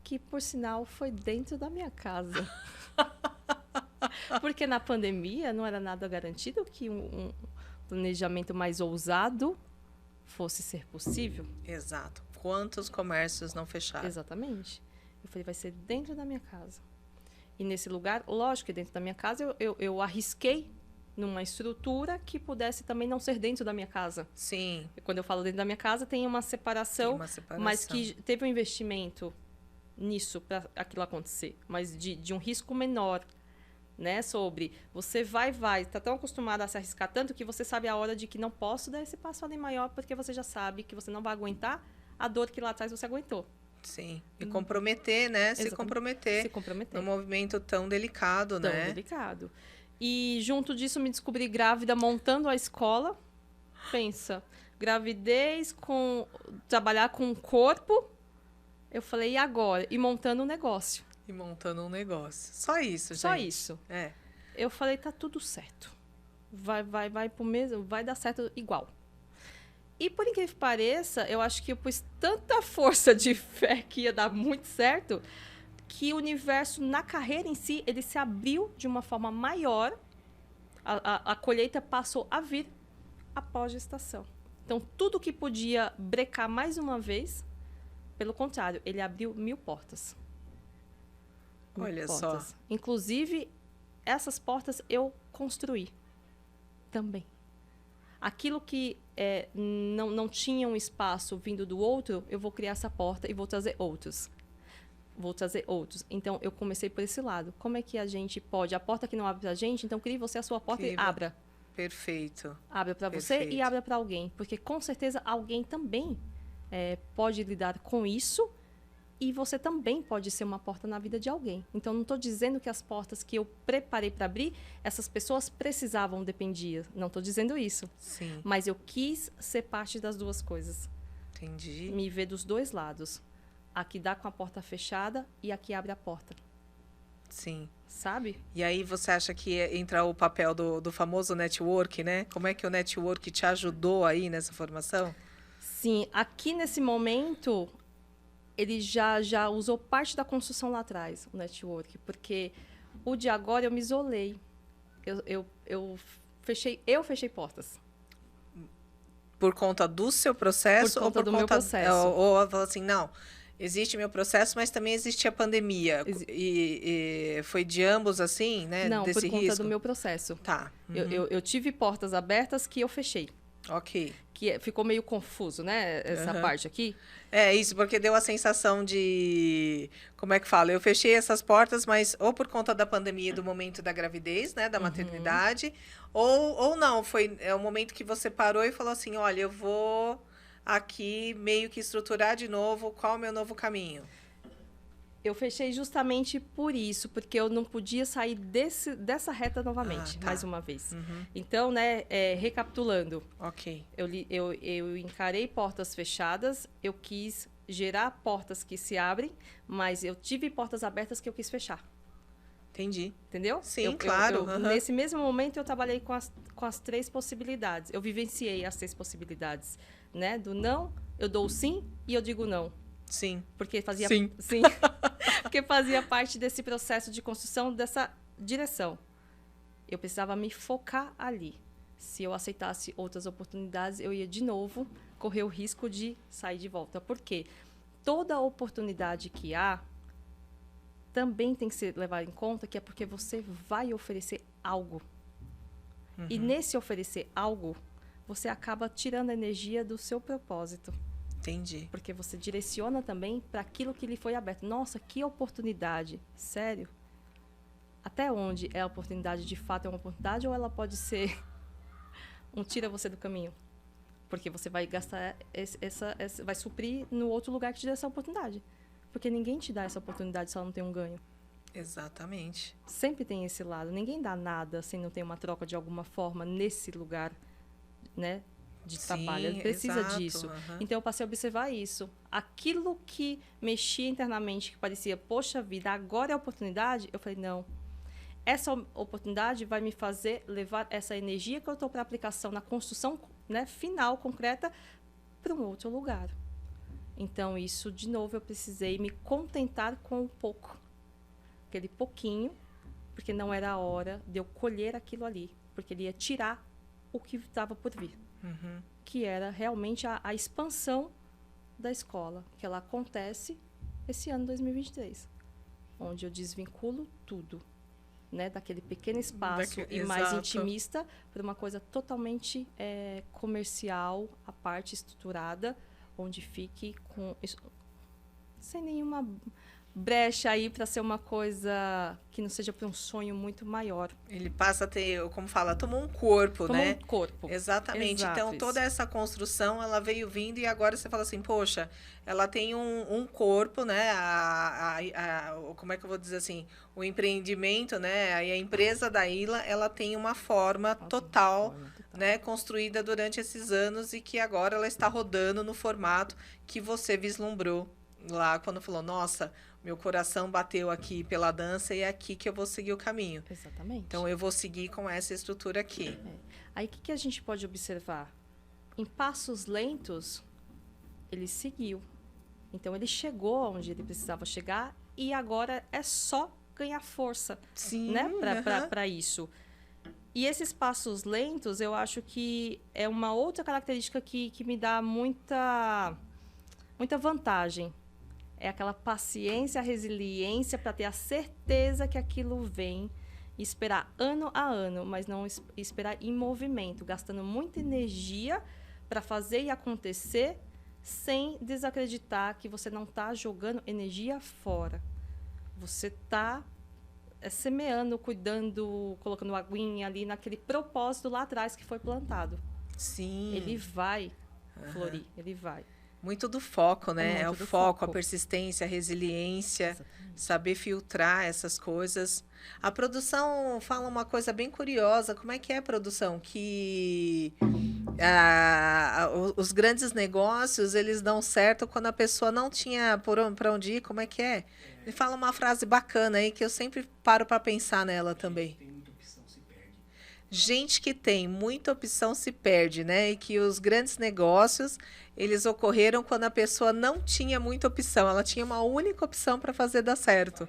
Que, por sinal, foi dentro da minha casa. Porque na pandemia não era nada garantido que um planejamento mais ousado fosse ser possível. Exato. Quantos comércios não fecharam? Exatamente. Eu falei, vai ser dentro da minha casa. E nesse lugar, lógico que dentro da minha casa, eu arrisquei numa estrutura que pudesse também não ser dentro da minha casa. Sim. Quando eu falo dentro da minha casa, tem uma separação, Tem uma separação. mas que teve um investimento nisso para aquilo acontecer, mas de um risco menor, né? Sobre você vai, tá tão acostumado a se arriscar tanto que você sabe a hora de que não posso dar esse passo ali maior, porque você já sabe que você não vai aguentar a dor que lá atrás você aguentou. Sim. E comprometer, né? Se comprometer. Se comprometer. Num movimento tão delicado, Tão né? delicado. E junto disso me descobri grávida montando a escola. Pensa, gravidez com trabalhar com o corpo. Eu falei, e agora? E montando um negócio. E montando um negócio. Só isso, gente. Só isso. É. Eu falei, tá tudo certo. Vai pro mesmo, vai dar certo igual. E por incrível que pareça, eu acho que eu pus tanta força de fé que ia dar muito certo, que o universo na carreira em si, ele se abriu de uma forma maior. A colheita passou a vir após a gestação. Então, tudo que podia brecar mais uma vez, pelo contrário, ele abriu 1000 portas. Olha só. Inclusive, essas portas eu construí também. Aquilo que não tinha um espaço vindo do outro, eu vou criar essa porta e vou trazer outros. Então, eu comecei por esse lado. Como é que a gente pode... A porta que não abre pra gente, então crie você a sua porta e abra. Perfeito. Abra para você e abra para alguém. Porque, com certeza, alguém também pode lidar com isso e você também pode ser uma porta na vida de alguém. Então, não estou dizendo que as portas que eu preparei para abrir, essas pessoas precisavam, dependiam. Não estou dizendo isso. Sim. Mas eu quis ser parte das duas coisas. Entendi. Me ver dos dois lados. A que dá com a porta fechada e a que abre a porta. Sim. Sabe? E aí você acha que entra o papel do famoso network, né? Como é que o network te ajudou aí nessa formação? Sim. Aqui, nesse momento... ele já usou parte da construção lá atrás, o network, porque o de agora eu me isolei. Eu fechei portas. Por conta do seu processo? Por conta do meu processo. Ou falou assim, não, existe meu processo, mas também existe a pandemia. E foi de ambos, assim, né? Não, desse por conta risco? do meu processo. Tá. Uhum. Eu tive portas abertas que eu fechei. Ok. Que ficou meio confuso, né? Essa parte aqui. É isso, porque deu a sensação de... Como é que fala? Eu fechei essas portas, mas ou por conta da pandemia do momento da gravidez, né? Da maternidade, ou não. Foi o momento que você parou e falou assim, olha, eu vou aqui meio que estruturar de novo qual é o meu novo caminho. Eu fechei justamente por isso, porque eu não podia sair dessa reta novamente, mais uma vez. Então, né, recapitulando. Ok. Eu encarei portas fechadas, eu quis gerar portas que se abrem, mas eu tive portas abertas que eu quis fechar. Entendi. Entendeu? Sim, claro. Nesse mesmo momento, eu trabalhei com as 3 possibilidades. Eu vivenciei as 3 possibilidades, né? Do não, eu dou o sim e eu digo não. Sim. Porque fazia... Sim. Sim. Porque fazia parte desse processo de construção dessa direção. Eu precisava me focar ali. Se eu aceitasse outras oportunidades, eu ia de novo correr o risco de sair de volta. Por quê? Toda oportunidade que há também tem que ser levada em conta que é porque você vai oferecer algo. E nesse oferecer algo, você acaba tirando a energia do seu propósito. Entendi. Porque você direciona também para aquilo que lhe foi aberto. Nossa, que oportunidade. Sério? Até onde é a oportunidade de fato é uma oportunidade ou ela pode ser um tira você do caminho? Porque você vai gastar vai suprir no outro lugar que te dá essa oportunidade. Porque ninguém te dá essa oportunidade se ela não tem um ganho. Exatamente. Sempre tem esse lado. Ninguém dá nada se não tem uma troca de alguma forma nesse lugar, né? De trabalho, ele precisa disso. Então, eu passei a observar isso. Aquilo que mexia internamente, que parecia, poxa vida, agora é a oportunidade, eu falei, não. Essa oportunidade vai me fazer levar essa energia que eu estou para aplicação na construção, né, final, concreta, para um outro lugar. Então, isso, de novo, eu precisei me contentar com um pouco. Aquele pouquinho, porque não era a hora de eu colher aquilo ali. Porque ele ia tirar o que estava por vir. Que era realmente a expansão da escola, que ela acontece esse ano 2023, onde eu desvinculo tudo, né, daquele pequeno espaço mais intimista para uma coisa totalmente comercial, a parte estruturada, onde fique sem nenhuma brecha aí para ser uma coisa que não seja para um sonho muito maior. Ele passa a ter, como fala, tomou um corpo, Como né? um corpo. Exatamente. Exato, Então, isso. toda essa construção, ela veio vindo e agora você fala assim, poxa, ela tem um corpo, né? Como é que eu vou dizer assim? O empreendimento, né? E a empresa da Ilha, ela tem uma forma total, né? Construída durante esses anos e que agora ela está rodando no formato que você vislumbrou lá quando falou, nossa, meu coração bateu aqui pela dança e é aqui que eu vou seguir o caminho. Exatamente. Então, eu vou seguir com essa estrutura aqui. Aí, o que a gente pode observar? Em passos lentos, ele seguiu. Então, ele chegou onde ele precisava chegar e agora é só ganhar força, Sim, né? Para isso. E esses passos lentos, eu acho que é uma outra característica que me dá muita vantagem. É aquela paciência, resiliência para ter a certeza que aquilo vem e esperar ano a ano, mas não esperar em movimento, gastando muita energia para fazer e acontecer sem desacreditar que você não está jogando energia fora. Você está semeando, cuidando, colocando aguinha ali naquele propósito lá atrás que foi plantado. Sim. Ele vai florir, ele vai. Muito do foco, né? É o do foco, a foco. persistência, a resiliência, Exatamente. saber filtrar essas coisas. A produção fala uma coisa bem curiosa. Como é que é a produção? Que os grandes negócios, eles dão certo quando a pessoa não tinha para onde ir. Como é que é? Ele fala uma frase bacana aí que eu sempre paro para pensar nela também. Tem muita opção, se perde. Gente que tem muita opção se perde, né? E que os grandes negócios, eles ocorreram quando a pessoa não tinha muita opção. Ela tinha uma única opção para fazer dar certo.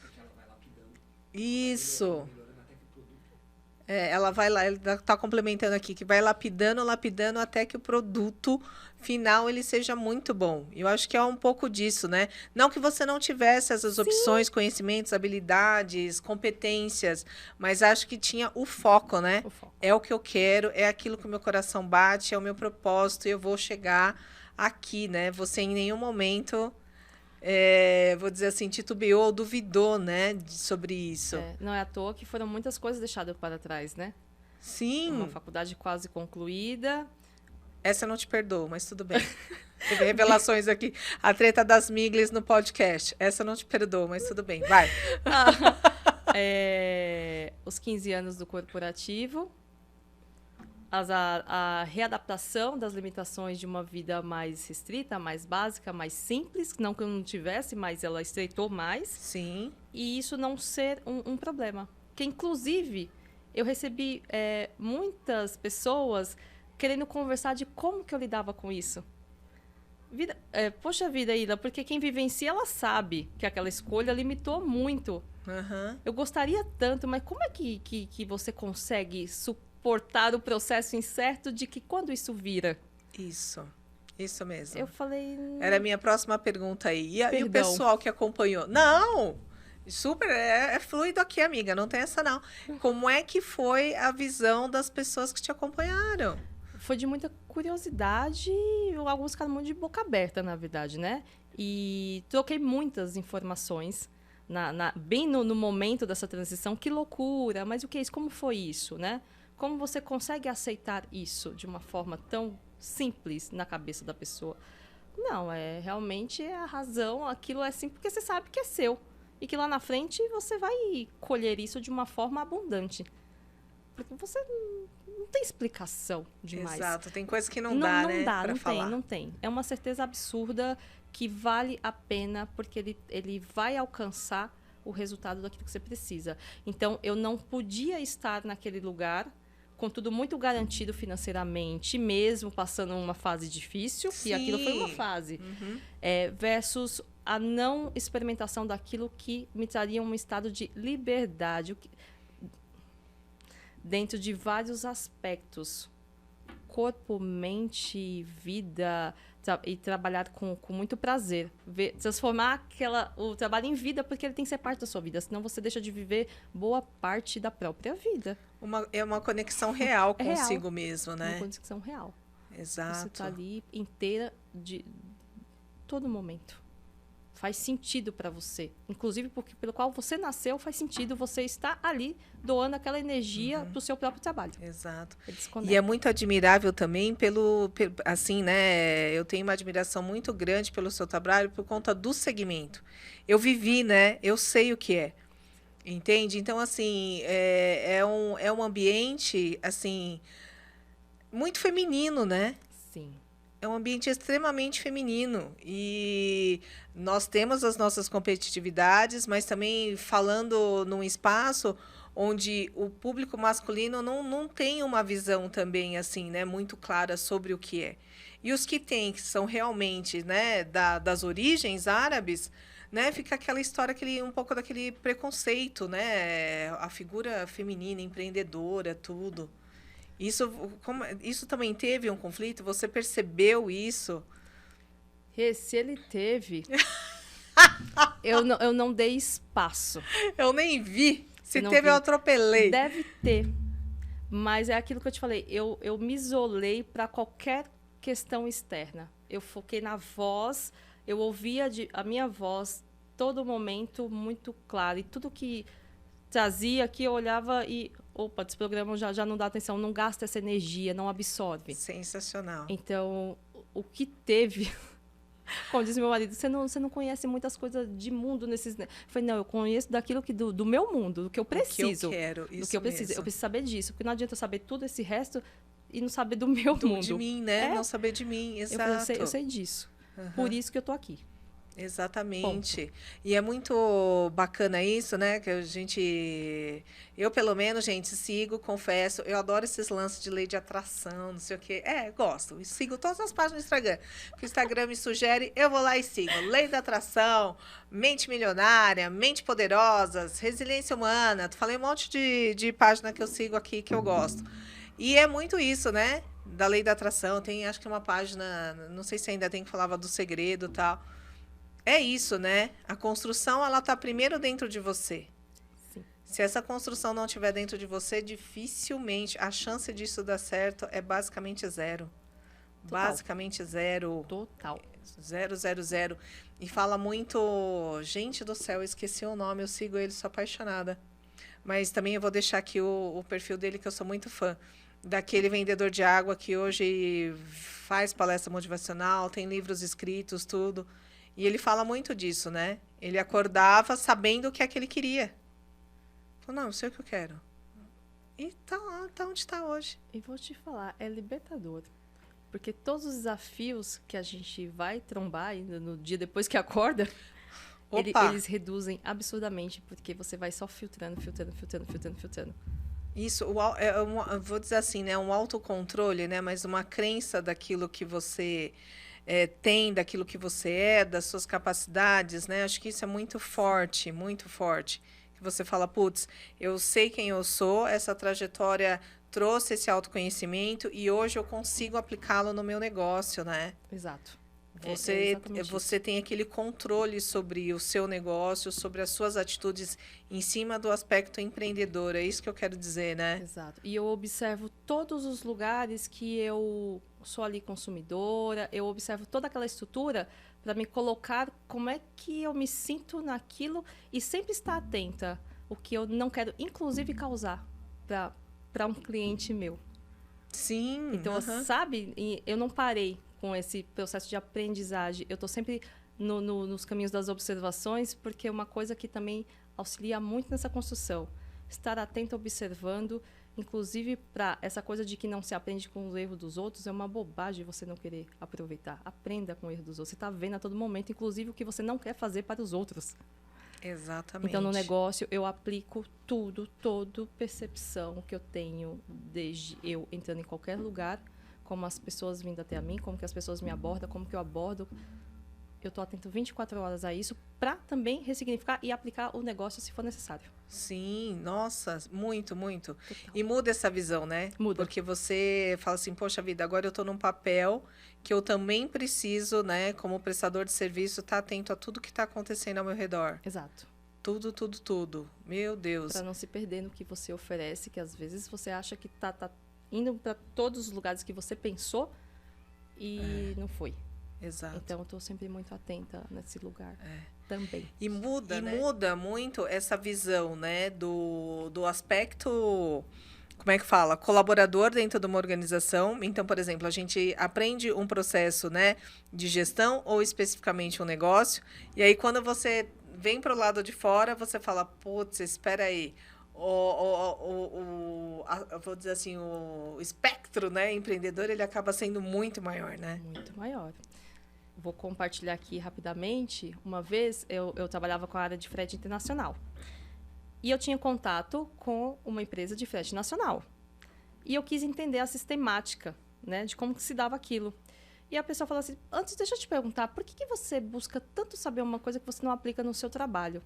Porque ela vai lapidando, Isso. melhorando até que o produto. Ela vai lá, ele está complementando aqui, que vai lapidando, lapidando até que o produto final ele seja muito bom. Eu acho que é um pouco disso, né? Não que você não tivesse essas opções, conhecimentos, habilidades, competências, mas acho que tinha o foco, né? O foco. É o que eu quero, é aquilo que o meu coração bate, é o meu propósito, e eu vou chegar aqui, né? Você em nenhum momento, vou dizer assim, titubeou, duvidou, né, sobre isso. Não é à toa que foram muitas coisas deixadas para trás, né? Sim. Uma faculdade quase concluída. Essa eu não te perdoo, mas tudo bem. Teve revelações aqui. A treta das miglis no podcast. Essa eu não te perdoo, mas tudo bem. Vai. Os 15 anos do corporativo. A readaptação das limitações de uma vida mais restrita, mais básica, mais simples. Não que eu não tivesse, mas ela estreitou mais. Sim. E isso não ser um problema. Que, inclusive, eu recebi muitas pessoas querendo conversar de como que eu lidava com isso. Poxa vida, Ila, porque quem vivencia, ela sabe que aquela escolha limitou muito. Uhum. Eu gostaria tanto, mas como é que você consegue suportar o processo incerto de que quando isso vira? Isso mesmo. Eu falei... Era a minha próxima pergunta aí. E o Perdão. pessoal que acompanhou? Não! Super, é fluido aqui, amiga. Não tem essa, não. Como é que foi a visão das pessoas que te acompanharam? Foi de muita curiosidade e alguns ficaram muito de boca aberta, na verdade, né? E troquei muitas informações bem no momento dessa transição. Que loucura! Mas o que é isso? Como foi isso, né? Como você consegue aceitar isso de uma forma tão simples na cabeça da pessoa? Não, realmente a razão, aquilo é assim porque você sabe que é seu. E que lá na frente você vai colher isso de uma forma abundante. Porque você não tem explicação demais. Exato, tem coisa que não dá, né? Não tem. É uma certeza absurda que vale a pena porque ele vai alcançar o resultado daquilo que você precisa. Então, eu não podia estar naquele lugar com tudo muito garantido financeiramente, mesmo passando uma fase difícil, Sim. e aquilo foi uma fase, versus a não experimentação daquilo que me traria um estado de liberdade, dentro de vários aspectos. Corpo, mente, vida, e trabalhar com muito prazer. Transformar o trabalho em vida, porque ele tem que ser parte da sua vida, senão você deixa de viver boa parte da própria vida. É uma conexão real É real. consigo mesmo, né? Uma conexão real. Exato. Você está ali inteira de todo momento. faz sentido para você. Inclusive, porque pelo qual você nasceu, faz sentido você estar ali doando aquela energia para o seu próprio trabalho. Exato. Ele E desconecta. é muito admirável também assim, né? Eu tenho uma admiração muito grande pelo seu trabalho por conta do segmento. Eu vivi, né? Eu sei o que é. Entende? Então, assim, é um ambiente, assim, muito feminino, né? Sim. É um ambiente extremamente feminino. E nós temos as nossas competitividades, mas também falando num espaço onde o público masculino não tem uma visão também, assim, né, muito clara sobre o que é. E os que têm, que são realmente, né, das origens árabes, né, fica aquela história, um pouco daquele preconceito, né, a figura feminina, empreendedora, tudo. Isso também teve um conflito? Você percebeu isso? Se ele teve, eu não dei espaço. Eu nem vi. Se não teve, vi. eu atropelei. Deve ter. Mas é aquilo que eu te falei. Eu me isolei para qualquer questão externa. Eu foquei na voz. Eu ouvia a minha voz todo momento muito claro. E tudo que trazia aqui, eu olhava e... Opa, desse programa já não dá atenção. Não gasta essa energia, não absorve. Sensacional. Então, o que teve... Como diz meu marido, você não conhece muitas coisas de mundo nesses... Eu falei, não, eu conheço daquilo do meu mundo, do que eu preciso. Do que eu quero, isso do que eu preciso. mesmo. Eu preciso saber disso, porque não adianta eu saber tudo esse resto e não saber do meu mundo. De mim, né? Não saber de mim, exato. Eu sei disso. Por isso que eu tô aqui. Exatamente. E é muito bacana isso, né? Que eu pelo menos, gente, sigo, confesso, eu adoro esses lances de lei de atração, não sei o quê. Gosto. E sigo todas as páginas do Instagram. Que o Instagram me sugere, eu vou lá e sigo. Lei da atração, mente milionária, mente poderosas, resiliência humana. Falei um monte de página que eu sigo aqui que eu gosto. E é muito isso, né? Da lei da atração. Tem, acho que uma página, não sei se ainda tem, que falava do segredo e tal. É isso, né? A construção, ela está primeiro dentro de você. Sim. Se essa construção não estiver dentro de você, dificilmente a chance disso dar certo é basicamente zero. Total. Basicamente zero. Total. Zero, zero, zero. E fala muito... Gente do céu, eu esqueci o nome, eu sigo ele, sou apaixonada. Mas também eu vou deixar aqui o perfil dele, que eu sou muito fã. Daquele vendedor de água que hoje faz palestra motivacional, tem livros escritos, tudo. E ele fala muito disso, né? Ele acordava sabendo o que é que ele queria. Falou, não, eu sei o que eu quero. E tá onde está hoje. E vou te falar, é libertador. Porque todos os desafios que a gente vai trombar ainda no dia depois que acorda, eles reduzem absurdamente, porque você vai só filtrando. Isso, vou dizer assim, né? Um autocontrole, né? Mas uma crença daquilo que você... tem daquilo que você é, das suas capacidades, né? Acho que isso é muito forte, muito forte. Que você fala, putz, eu sei quem eu sou, essa trajetória trouxe esse autoconhecimento e hoje eu consigo aplicá-lo no meu negócio, né? Exato. Você tem aquele controle sobre o seu negócio, sobre as suas atitudes em cima do aspecto empreendedor. É isso que eu quero dizer, né? Exato. E eu observo todos os lugares que eu sou ali consumidora, eu observo toda aquela estrutura para me colocar como é que eu me sinto naquilo e sempre estar atenta o que eu não quero, inclusive, causar para um cliente meu. Sim. Então, sabe, eu não parei com esse processo de aprendizagem. Eu estou sempre nos caminhos das observações, porque é uma coisa que também auxilia muito nessa construção. Estar atento, observando, inclusive para essa coisa de que não se aprende com o erro dos outros, é uma bobagem você não querer aproveitar. Aprenda com o erro dos outros. Você está vendo a todo momento, inclusive, o que você não quer fazer para os outros. Exatamente. Então, no negócio, eu aplico tudo, toda percepção que eu tenho, desde eu entrando em qualquer lugar, como as pessoas vindo até a mim, como que as pessoas me abordam, como que eu abordo. Eu estou atento 24 horas a isso para também ressignificar e aplicar o negócio se for necessário. Sim, nossa, muito, muito. Total. E muda essa visão, né? Muda. Porque você fala assim, poxa vida, agora eu estou num papel que eu também preciso, né, como prestador de serviço, estar atento a tudo que está acontecendo ao meu redor. Exato. Tudo, tudo, tudo. Meu Deus. Para não se perder no que você oferece, que às vezes você acha que tá indo para todos os lugares que você pensou e não foi. Exato. Então, eu estou sempre muito atenta nesse lugar. Também. E muda, né? muda muito essa visão, né, do aspecto, como é que fala? Colaborador dentro de uma organização. Então, por exemplo, a gente aprende um processo, né, de gestão ou especificamente um negócio. E aí, quando você vem para o lado de fora, você fala, putz, espera aí. Vou dizer assim, o espectro, né, empreendedor, ele acaba sendo muito maior, né? Muito maior. Vou compartilhar aqui rapidamente. Uma vez eu trabalhava com a área de frete internacional. E eu tinha contato com uma empresa de frete nacional. E eu quis entender a sistemática, né, de como que se dava aquilo. E a pessoa falou assim, antes deixa eu te perguntar, por que você busca tanto saber uma coisa que você não aplica no seu trabalho?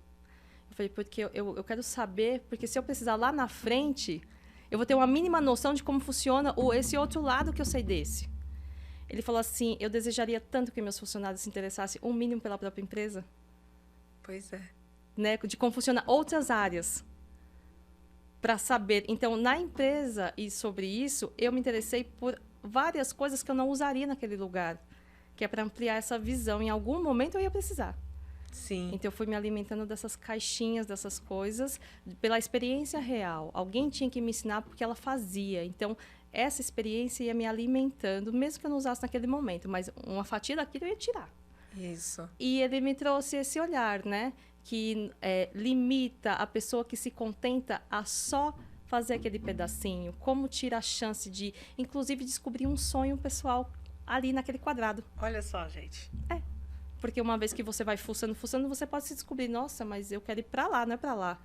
Eu falei, porque eu quero saber, porque se eu precisar lá na frente, eu vou ter uma mínima noção de como funciona esse outro lado que eu sei desse. Ele falou assim, eu desejaria tanto que meus funcionários se interessassem um mínimo pela própria empresa. Pois é. Né, de como funcionam outras áreas. Para saber. Então, na empresa e sobre isso, eu me interessei por várias coisas que eu não usaria naquele lugar. Que é para ampliar essa visão. Em algum momento eu ia precisar. Sim. Então, eu fui me alimentando dessas caixinhas, dessas coisas, pela experiência real. Alguém tinha que me ensinar porque ela fazia. Então, essa experiência ia me alimentando, mesmo que eu não usasse naquele momento, mas uma fatia daquilo eu ia tirar. Isso. E ele me trouxe esse olhar, né? Que limita a pessoa que se contenta a só fazer aquele pedacinho. Como tira a chance de, inclusive, descobrir um sonho pessoal ali naquele quadrado. Olha só, gente. Porque uma vez que você vai fuçando, você pode se descobrir, nossa, mas eu quero ir para lá, não é para lá.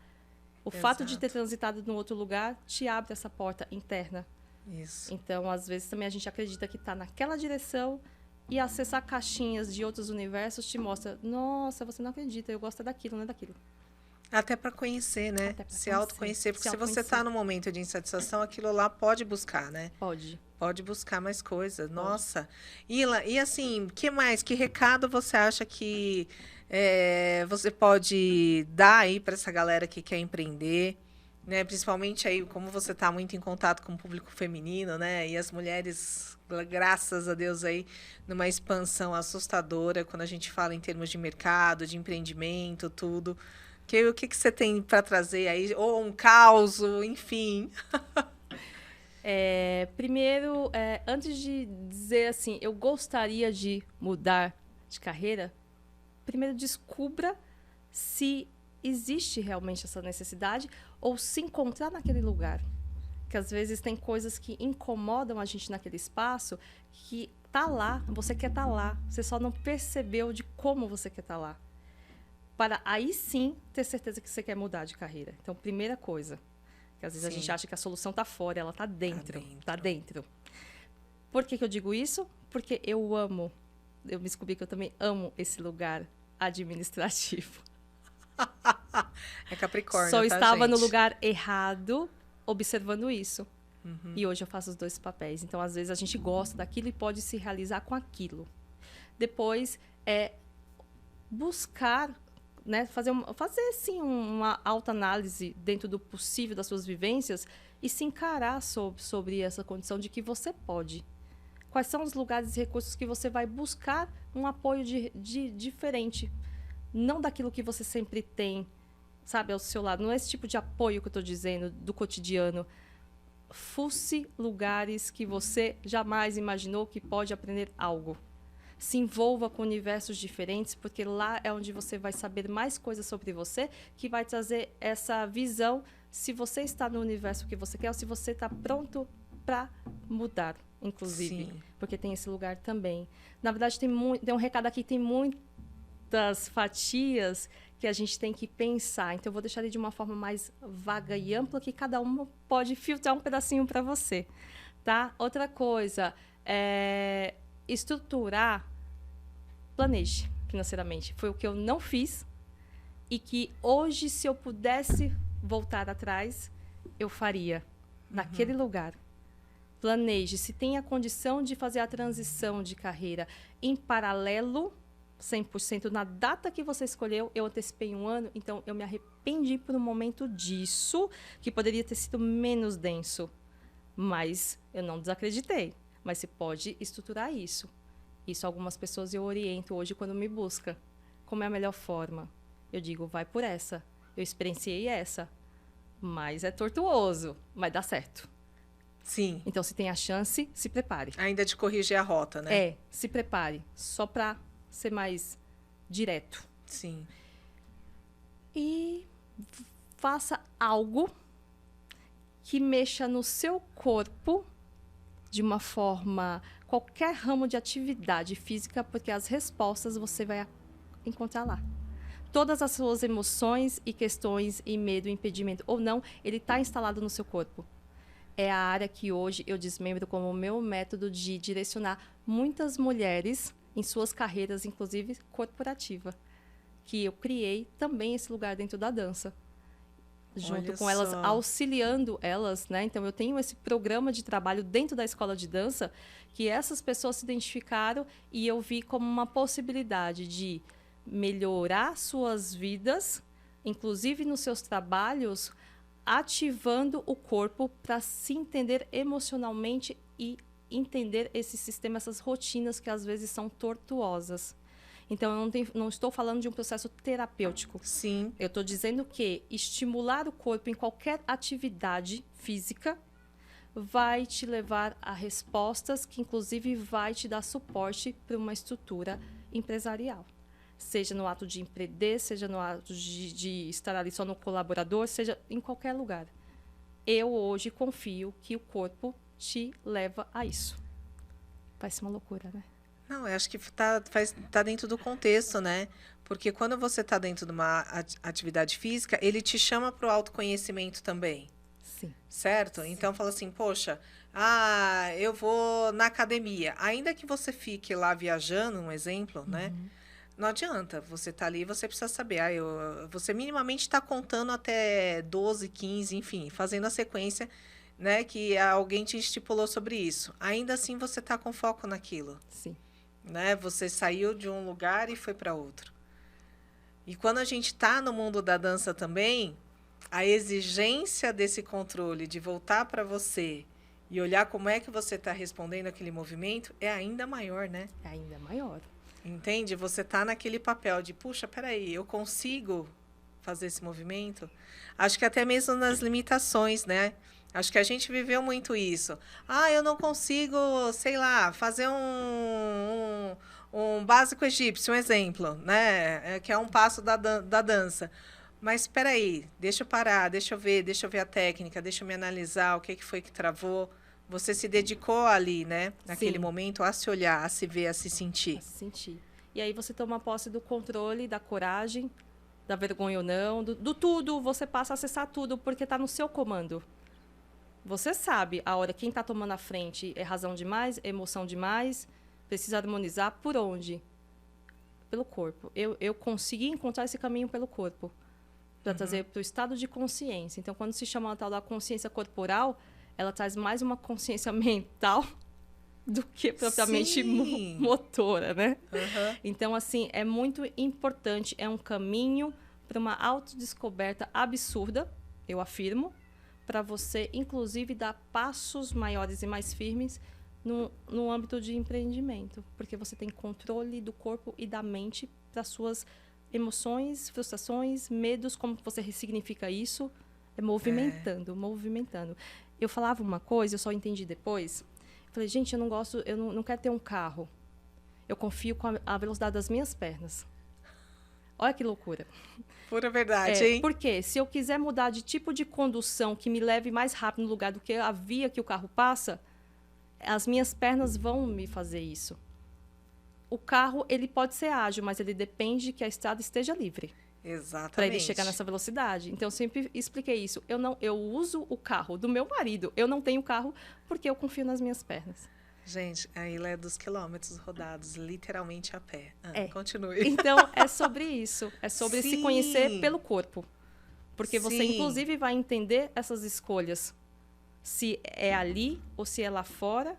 O fato de ter transitado no outro lugar te abre essa porta interna. Isso. Então, às vezes, também a gente acredita que está naquela direção e acessar caixinhas de outros universos te mostra, nossa, você não acredita, eu gosto daquilo, não é daquilo. Até para conhecer, né? Até pra Se conhecer. autoconhecer. Porque Se se você autoconhecer. está no momento de insatisfação, aquilo lá pode buscar, né? Pode. Pode buscar mais coisas. Nossa. Ila, e assim, que mais? Que recado você acha que você pode dar aí para essa galera que quer empreender? Né? Principalmente aí, como você está muito em contato com o público feminino, né? E as mulheres, graças a Deus, aí, numa expansão assustadora, quando a gente fala em termos de mercado, de empreendimento, tudo. O que você tem para trazer aí? Ou um caos, enfim. Primeiro, antes de dizer assim, eu gostaria de mudar de carreira, primeiro descubra se existe realmente essa necessidade ou se encontrar naquele lugar. Que às vezes tem coisas que incomodam a gente naquele espaço que tá lá, você quer estar lá, você só não percebeu de como você quer estar lá. Para aí sim ter certeza que você quer mudar de carreira. Então, primeira coisa, que às vezes Sim. a gente acha que a solução está fora, ela está dentro. Tá dentro. Por que eu digo isso? Porque eu me descobri que eu também amo esse lugar administrativo. É Capricórnio, Só tá, estava no gente? lugar errado observando isso. E hoje eu faço os dois papéis. Então, às vezes, a gente gosta daquilo e pode se realizar com aquilo. Depois, buscar, né, fazer sim, uma autoanálise dentro do possível das suas vivências e se encarar sobre essa condição de que você pode. Quais são os lugares e recursos que você vai buscar um apoio de diferente? Não daquilo que você sempre tem, sabe, ao seu lado. Não é esse tipo de apoio que eu estou dizendo, do cotidiano. Fuce lugares que você jamais imaginou que pode aprender algo. Se envolva com universos diferentes, porque lá é onde você vai saber mais coisas sobre você, que vai trazer essa visão se você está no universo que você quer ou se você está pronto para mudar, inclusive. Sim. Porque tem esse lugar também. Na verdade, tem um recado aqui, tem muitas fatias que a gente tem que pensar. Então, eu vou deixar ele de uma forma mais vaga e ampla, que cada uma pode filtrar um pedacinho para você. Tá? Outra coisa, estruturar, planeje financeiramente. Foi o que eu não fiz e que hoje, se eu pudesse voltar atrás, eu faria naquele lugar. Planeje. Se tem a condição de fazer a transição de carreira em paralelo, 100% na data que você escolheu, eu antecipei 1 ano, então eu me arrependi por um momento disso, que poderia ter sido menos denso. Mas eu não desacreditei. Mas você pode estruturar isso. Isso algumas pessoas eu oriento hoje quando me busca. como é a melhor forma? Eu digo, vai por essa. Eu experienciei essa, mas é tortuoso, mas dá certo. Sim. Então, se tem a chance, se prepare. Ainda de corrigir a rota, né? É, se prepare, só para ser mais direto. Sim. E faça algo que mexa no seu corpo de uma forma, qualquer ramo de atividade física, porque as respostas você vai encontrar lá. Todas as suas emoções e questões e medo, impedimento ou não, ele está instalado no seu corpo. É a área que hoje eu desmembro como o meu método de direcionar muitas mulheres em suas carreiras, inclusive corporativa, que eu criei também esse lugar dentro da dança. Junto Olha com elas, só. auxiliando elas, né? Então, eu tenho esse programa de trabalho dentro da escola de dança que essas pessoas se identificaram e eu vi como uma possibilidade de melhorar suas vidas, inclusive nos seus trabalhos, ativando o corpo para se entender emocionalmente e entender esse sistema, essas rotinas que às vezes são tortuosas. Então, eu não estou falando de um processo terapêutico. Sim. Eu estou dizendo que estimular o corpo em qualquer atividade física vai te levar a respostas que, inclusive, vai te dar suporte para uma estrutura empresarial. Seja no ato de empreender, seja no ato de estar ali só no colaborador, seja em qualquer lugar. Eu hoje confio que o corpo te leva a isso. Parece uma loucura, né? Não, eu acho que tá dentro do contexto, né? Porque quando você está dentro de uma atividade física, ele te chama para o autoconhecimento também, Sim. certo? Então, fala assim, poxa, eu vou na academia. Ainda que você fique lá viajando, um exemplo, né? Não adianta, você tá ali, você precisa saber. Você minimamente está contando até 12, 15, enfim, fazendo a sequência, né? Que alguém te estipulou sobre isso. Ainda assim, você está com foco naquilo. Sim. Né? Você saiu de um lugar e foi para outro. E quando a gente está no mundo da dança também, a exigência desse controle de voltar para você e olhar como é que você está respondendo aquele movimento é ainda maior, né? É ainda maior. Entende? Você está naquele papel de, puxa, peraí, eu consigo fazer esse movimento? Acho que até mesmo nas limitações, né? Acho que a gente viveu muito isso. Eu não consigo, sei lá, fazer um básico egípcio, um exemplo, né? Que é um passo da dança. Mas espera aí, deixa eu parar, deixa eu ver a técnica, deixa eu me analisar o que foi que travou. Você se dedicou ali, né? Naquele Sim. momento, a se olhar, a se ver, a se sentir. A se sentir. E aí você toma posse do controle, da coragem, da vergonha ou não, do tudo. Você passa a acessar tudo, porque está no seu comando. Você sabe a hora quem está tomando a frente é razão demais, emoção demais, precisa harmonizar por onde? Pelo corpo. Eu consegui encontrar esse caminho pelo corpo, para trazer para o estado de consciência. Então, quando se chama a tal da consciência corporal, ela traz mais uma consciência mental do que propriamente motora, né? Então, assim, é muito importante, é um caminho para uma autodescoberta absurda, eu afirmo, para você, inclusive, dar passos maiores e mais firmes no âmbito de empreendimento. Porque você tem controle do corpo e da mente para suas emoções, frustrações, medos, como você ressignifica isso, movimentando. Eu falava uma coisa, eu só entendi depois. Eu falei, gente, eu não quero ter um carro. Eu confio com a velocidade das minhas pernas. Olha que loucura. Pura verdade, hein? Porque se eu quiser mudar de tipo de condução que me leve mais rápido no lugar do que a via que o carro passa, as minhas pernas vão me fazer isso. O carro, ele pode ser ágil, mas ele depende que a estrada esteja livre. Exatamente. Para ele chegar nessa velocidade. Então, eu sempre expliquei isso. Eu uso o carro do meu marido. Eu não tenho carro porque eu confio nas minhas pernas. Gente, a ilha é dos quilômetros rodados, literalmente a pé. Continue. Então, é sobre isso. É sobre se conhecer pelo corpo. Porque você, inclusive, vai entender essas escolhas. Se é ali ou se é lá fora.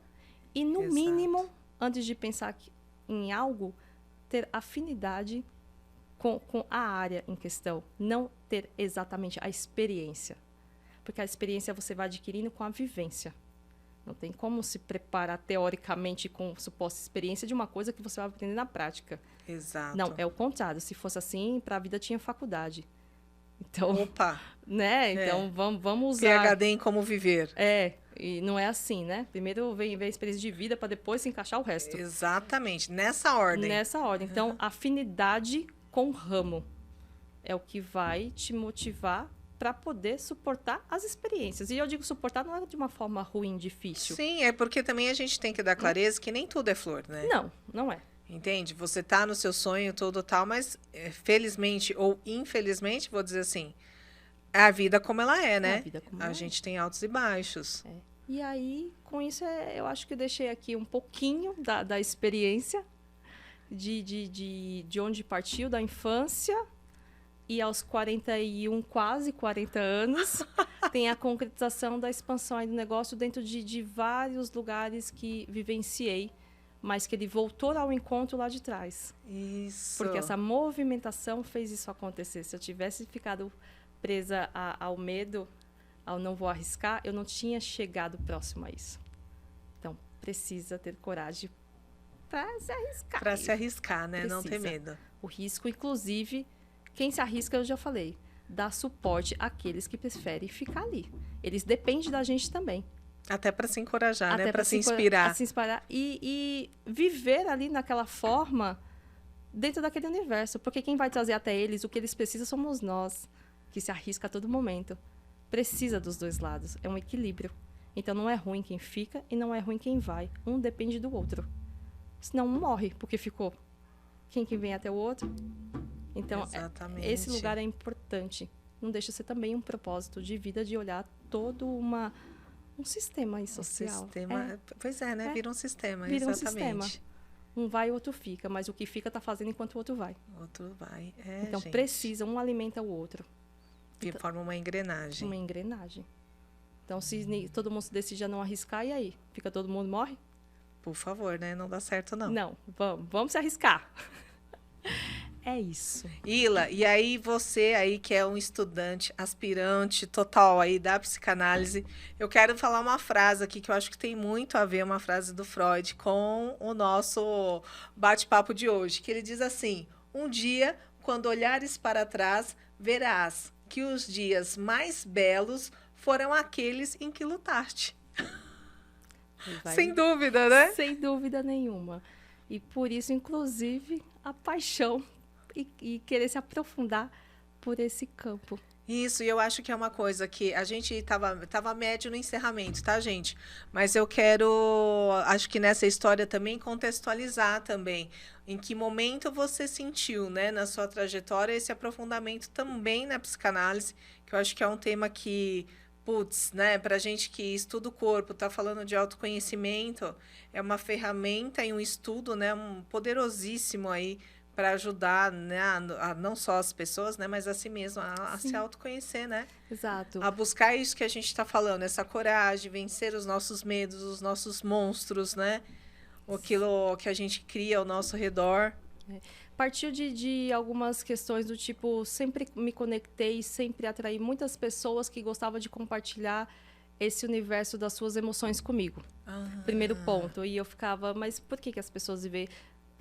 E, no mínimo, antes de pensar em algo, ter afinidade com a área em questão. Não ter exatamente a experiência. Porque a experiência você vai adquirindo com a vivência. Não tem como se preparar teoricamente com suposta experiência de uma coisa que você vai aprender na prática. Exato. Não, é o contrário. Se fosse assim, para a vida tinha faculdade. Então, Opa, né? Então, vamos usar. PhD em como viver. E não é assim, né? Primeiro vem a experiência de vida para depois se encaixar o resto. Exatamente, nessa ordem. Nessa ordem. Então, afinidade com o ramo é o que vai te motivar para poder suportar as experiências. E eu digo suportar não é de uma forma ruim, difícil. Sim, é porque também a gente tem que dar clareza que nem tudo é flor, né? Não, não é. Entende? Você tá no seu sonho todo tal, mas felizmente ou infelizmente, vou dizer assim, é a vida como ela é, né? A vida como A ela é. gente tem altos e baixos. E aí, com isso, eu acho que eu deixei aqui um pouquinho da experiência de onde partiu, da infância. E aos 41, quase 40 anos, tem a concretização da expansão aí do negócio dentro de vários lugares que vivenciei, mas que ele voltou ao encontro lá de trás. Isso. Porque essa movimentação fez isso acontecer. Se eu tivesse ficado presa ao medo, ao não vou arriscar, eu não tinha chegado próximo a isso. Então, precisa ter coragem para se arriscar. Para se arriscar, né? Precisa. Não ter medo. O risco, inclusive, quem se arrisca, eu já falei, dá suporte àqueles que preferem ficar ali. Eles dependem da gente também. Até para se encorajar, né? Para se inspirar. inspirar. E viver ali naquela forma, dentro daquele universo. Porque quem vai trazer até eles o que eles precisam somos nós, que se arrisca a todo momento. Precisa dos dois lados. É um equilíbrio. Então, não é ruim quem fica e não é ruim quem vai. Um depende do outro. Senão, um morre porque ficou. Quem que vem até o outro? Então, exatamente. Esse lugar é importante. Não deixa de ser também um propósito de vida, de olhar todo um sistema aí social. Um sistema, pois é, né? Vira um sistema, vira exatamente. Um sistema. Um vai e o outro fica, mas o que fica está fazendo enquanto o outro vai. O outro vai. Então, gente. precisa, um alimenta o outro. E forma uma engrenagem. Uma engrenagem. Então, se todo mundo se decide a não arriscar, e aí? Fica todo mundo morre? Por favor, né? Não dá certo, não. Não, vamos se arriscar. É isso. Ila, e aí você aí que é um estudante, aspirante total aí da psicanálise, eu quero falar uma frase aqui que eu acho que tem muito a ver, uma frase do Freud com o nosso bate-papo de hoje, que ele diz assim: um dia, quando olhares para trás, verás que os dias mais belos foram aqueles em que lutaste. Sem dúvida, né? Sem dúvida nenhuma. E por isso, inclusive, a paixão e querer se aprofundar por esse campo. Isso, e eu acho que é uma coisa que a gente tava médio no encerramento, tá, gente? Mas eu quero, acho que nessa história também, contextualizar também em que momento você sentiu, né, na sua trajetória, esse aprofundamento também na psicanálise, que eu acho que é um tema que, putz, né, pra gente que estuda o corpo, tá falando de autoconhecimento, é uma ferramenta e um estudo, né, poderosíssimo aí, para ajudar, né, a não só as pessoas, né, mas a si mesmo, a se autoconhecer, né? Exato. A buscar isso que a gente está falando, essa coragem, vencer os nossos medos, os nossos monstros, né? Aquilo que a gente cria ao nosso redor. Partiu de algumas questões do tipo, sempre me conectei, sempre atraí muitas pessoas que gostavam de compartilhar esse universo das suas emoções comigo. Primeiro ponto. E eu ficava, mas por que as pessoas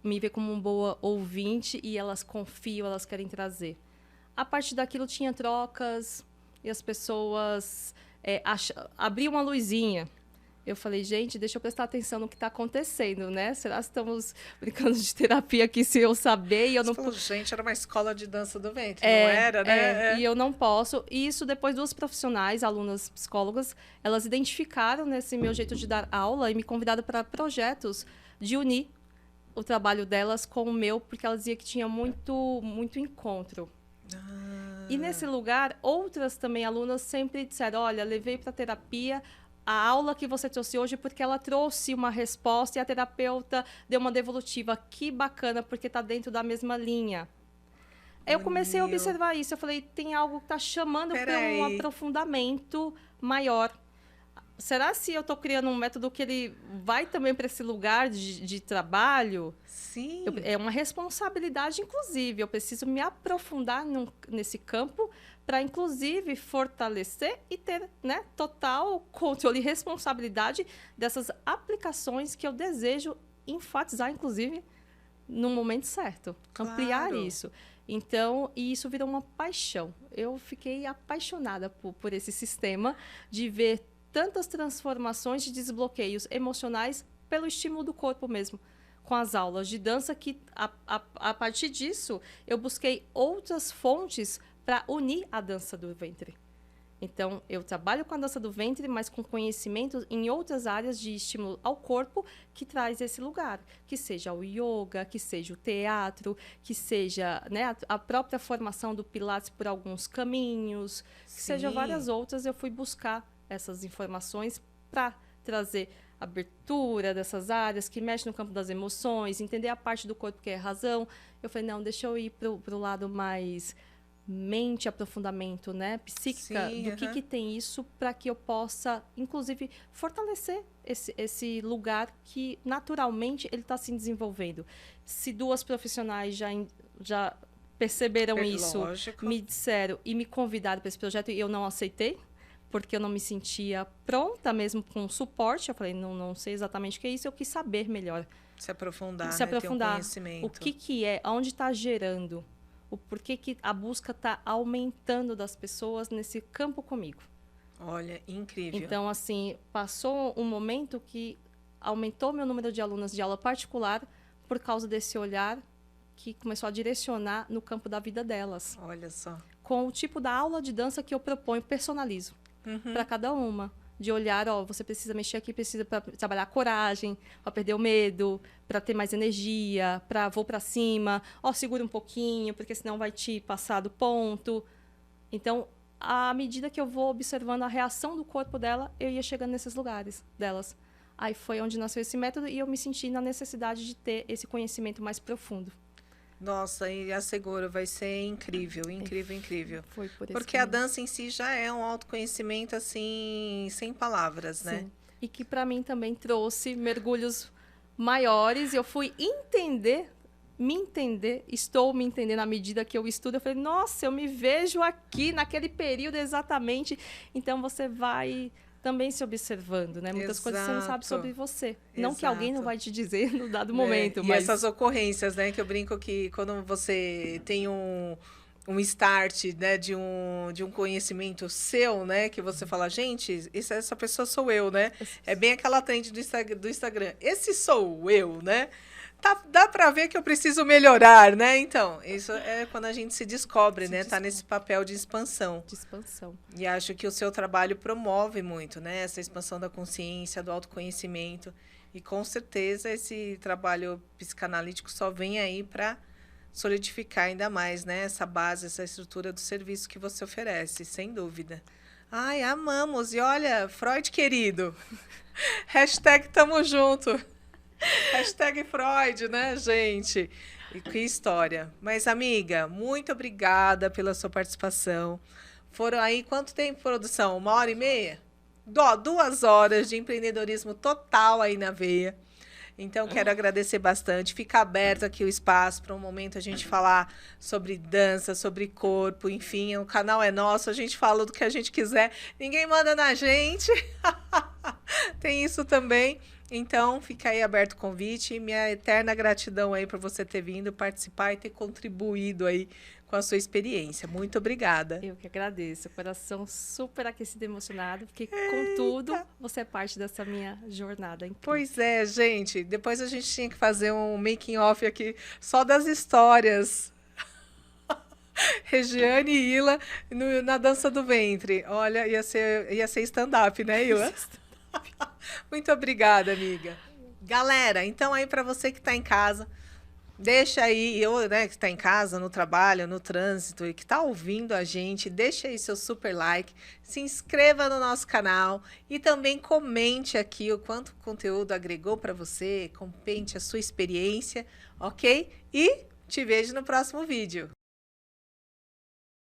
me vê como uma boa ouvinte e elas confiam, elas querem trazer? A partir daquilo tinha trocas e as pessoas abriam uma luzinha. Eu falei, gente, deixa eu prestar atenção no que está acontecendo, né? Será que estamos brincando de terapia aqui se eu saber e eu não... Falou, gente, era uma escola de dança do ventre, não era, né? E eu não posso. E isso depois duas profissionais, alunas psicólogas, elas identificaram nesse meu jeito de dar aula e me convidaram para projetos de unir o trabalho delas com o meu, porque elas diziam que tinha muito encontro. E nesse lugar, outras também alunas sempre disseram, olha, levei para terapia a aula que você trouxe hoje porque ela trouxe uma resposta e a terapeuta deu uma devolutiva. Que bacana, porque está dentro da mesma linha. Eu comecei a observar isso. Eu falei, tem algo que está chamando para um aprofundamento maior. será se eu estou criando um método que ele vai também para esse lugar de trabalho? Sim. É uma responsabilidade, inclusive. Eu preciso me aprofundar nesse campo para, inclusive, fortalecer e ter, né, total controle e responsabilidade dessas aplicações que eu desejo enfatizar, inclusive, no momento certo. Claro. Ampliar isso. Então, e isso virou uma paixão. Eu fiquei apaixonada por esse sistema de ver tantas transformações de desbloqueios emocionais pelo estímulo do corpo mesmo, com as aulas de dança, que a partir disso eu busquei outras fontes para unir a dança do ventre. Então, eu trabalho com a dança do ventre, mas com conhecimento em outras áreas de estímulo ao corpo que traz esse lugar. Que seja o yoga, que seja o teatro, que seja, né, a própria formação do Pilates por alguns caminhos, que seja várias outras. Eu fui buscar essas informações para trazer abertura dessas áreas que mexem no campo das emoções, entender a parte do corpo que é razão. Eu falei, não, deixa eu ir para o lado mais mente, aprofundamento, né, psíquica, do que tem isso, para que eu possa, inclusive, fortalecer esse lugar que, naturalmente, ele está se desenvolvendo. Se duas profissionais já perceberam isso, lógico, me disseram e me convidaram para esse projeto e eu não aceitei, porque eu não me sentia pronta mesmo com suporte. Eu falei, não sei exatamente o que é isso, eu quis saber melhor. Se aprofundar, Se aprofundar. Ter um conhecimento. O que é, aonde está gerando, o porquê que a busca está aumentando das pessoas nesse campo comigo. Olha, incrível. Então, assim, passou um momento que aumentou meu número de alunas de aula particular por causa desse olhar que começou a direcionar no campo da vida delas. Olha só. Com o tipo da aula de dança que eu proponho, personalizo para cada uma. De olhar, ó, você precisa mexer aqui, precisa para trabalhar a coragem, para perder o medo, para ter mais energia, para vou para cima, ó, segura um pouquinho, porque senão vai te passar do ponto. Então, à medida que eu vou observando a reação do corpo dela, eu ia chegando nesses lugares delas. Aí foi onde nasceu esse método e eu me senti na necessidade de ter esse conhecimento mais profundo. Nossa, e asseguro, vai ser incrível, incrível, incrível. Foi por esse Porque a dança em si já é um autoconhecimento, assim, sem palavras, né? Sim. E que para mim também trouxe mergulhos maiores. Eu fui estou me entendendo à medida que eu estudo. Eu falei, nossa, eu me vejo aqui naquele período exatamente. Então você vai também se observando, né? Muitas coisas você não sabe sobre você. Não que alguém não vai te dizer no dado momento. E mas essas ocorrências, né? Que eu brinco que quando você tem um start, né, de um conhecimento seu, né? Que você fala, gente, essa pessoa sou eu, né? É bem aquela trend do Instagram. Esse sou eu, né? Dá para ver que eu preciso melhorar, né? Então, isso é quando a gente se descobre, né? Tá nesse papel de expansão. De expansão. E acho que o seu trabalho promove muito, né? Essa expansão da consciência, do autoconhecimento. E com certeza esse trabalho psicanalítico só vem aí para solidificar ainda mais, né? Essa base, essa estrutura do serviço que você oferece, sem dúvida. Ai, amamos! E olha, Freud querido, hashtag tamo junto. Hashtag Freud, né, gente? E que história. Mas, amiga, muito obrigada pela sua participação. Foram aí, quanto tempo, produção? 1h30? 2 horas de empreendedorismo total aí na veia. Então, quero agradecer bastante. Fica aberto aqui o espaço para um momento a gente falar sobre dança, sobre corpo, enfim, o canal é nosso, a gente fala do que a gente quiser. Ninguém manda na gente. Tem isso também. Então, fica aí aberto o convite. Minha eterna gratidão aí por você ter vindo participar e ter contribuído aí com a sua experiência. Muito obrigada. Eu que agradeço. Coração super aquecido e emocionado, porque, contudo, você é parte dessa minha jornada incrível. Pois é, gente. Depois a gente tinha que fazer um making-off aqui só das histórias. Regiane e Ila na dança do ventre. Olha, ia ser stand-up, né, Ila? Muito obrigada, amiga. Galera, então aí para você que está em casa, deixa aí, né, que está em casa, no trabalho, no trânsito e que está ouvindo a gente, deixa aí seu super like, se inscreva no nosso canal e também comente aqui o quanto o conteúdo agregou para você, comente a sua experiência, ok? E te vejo no próximo vídeo.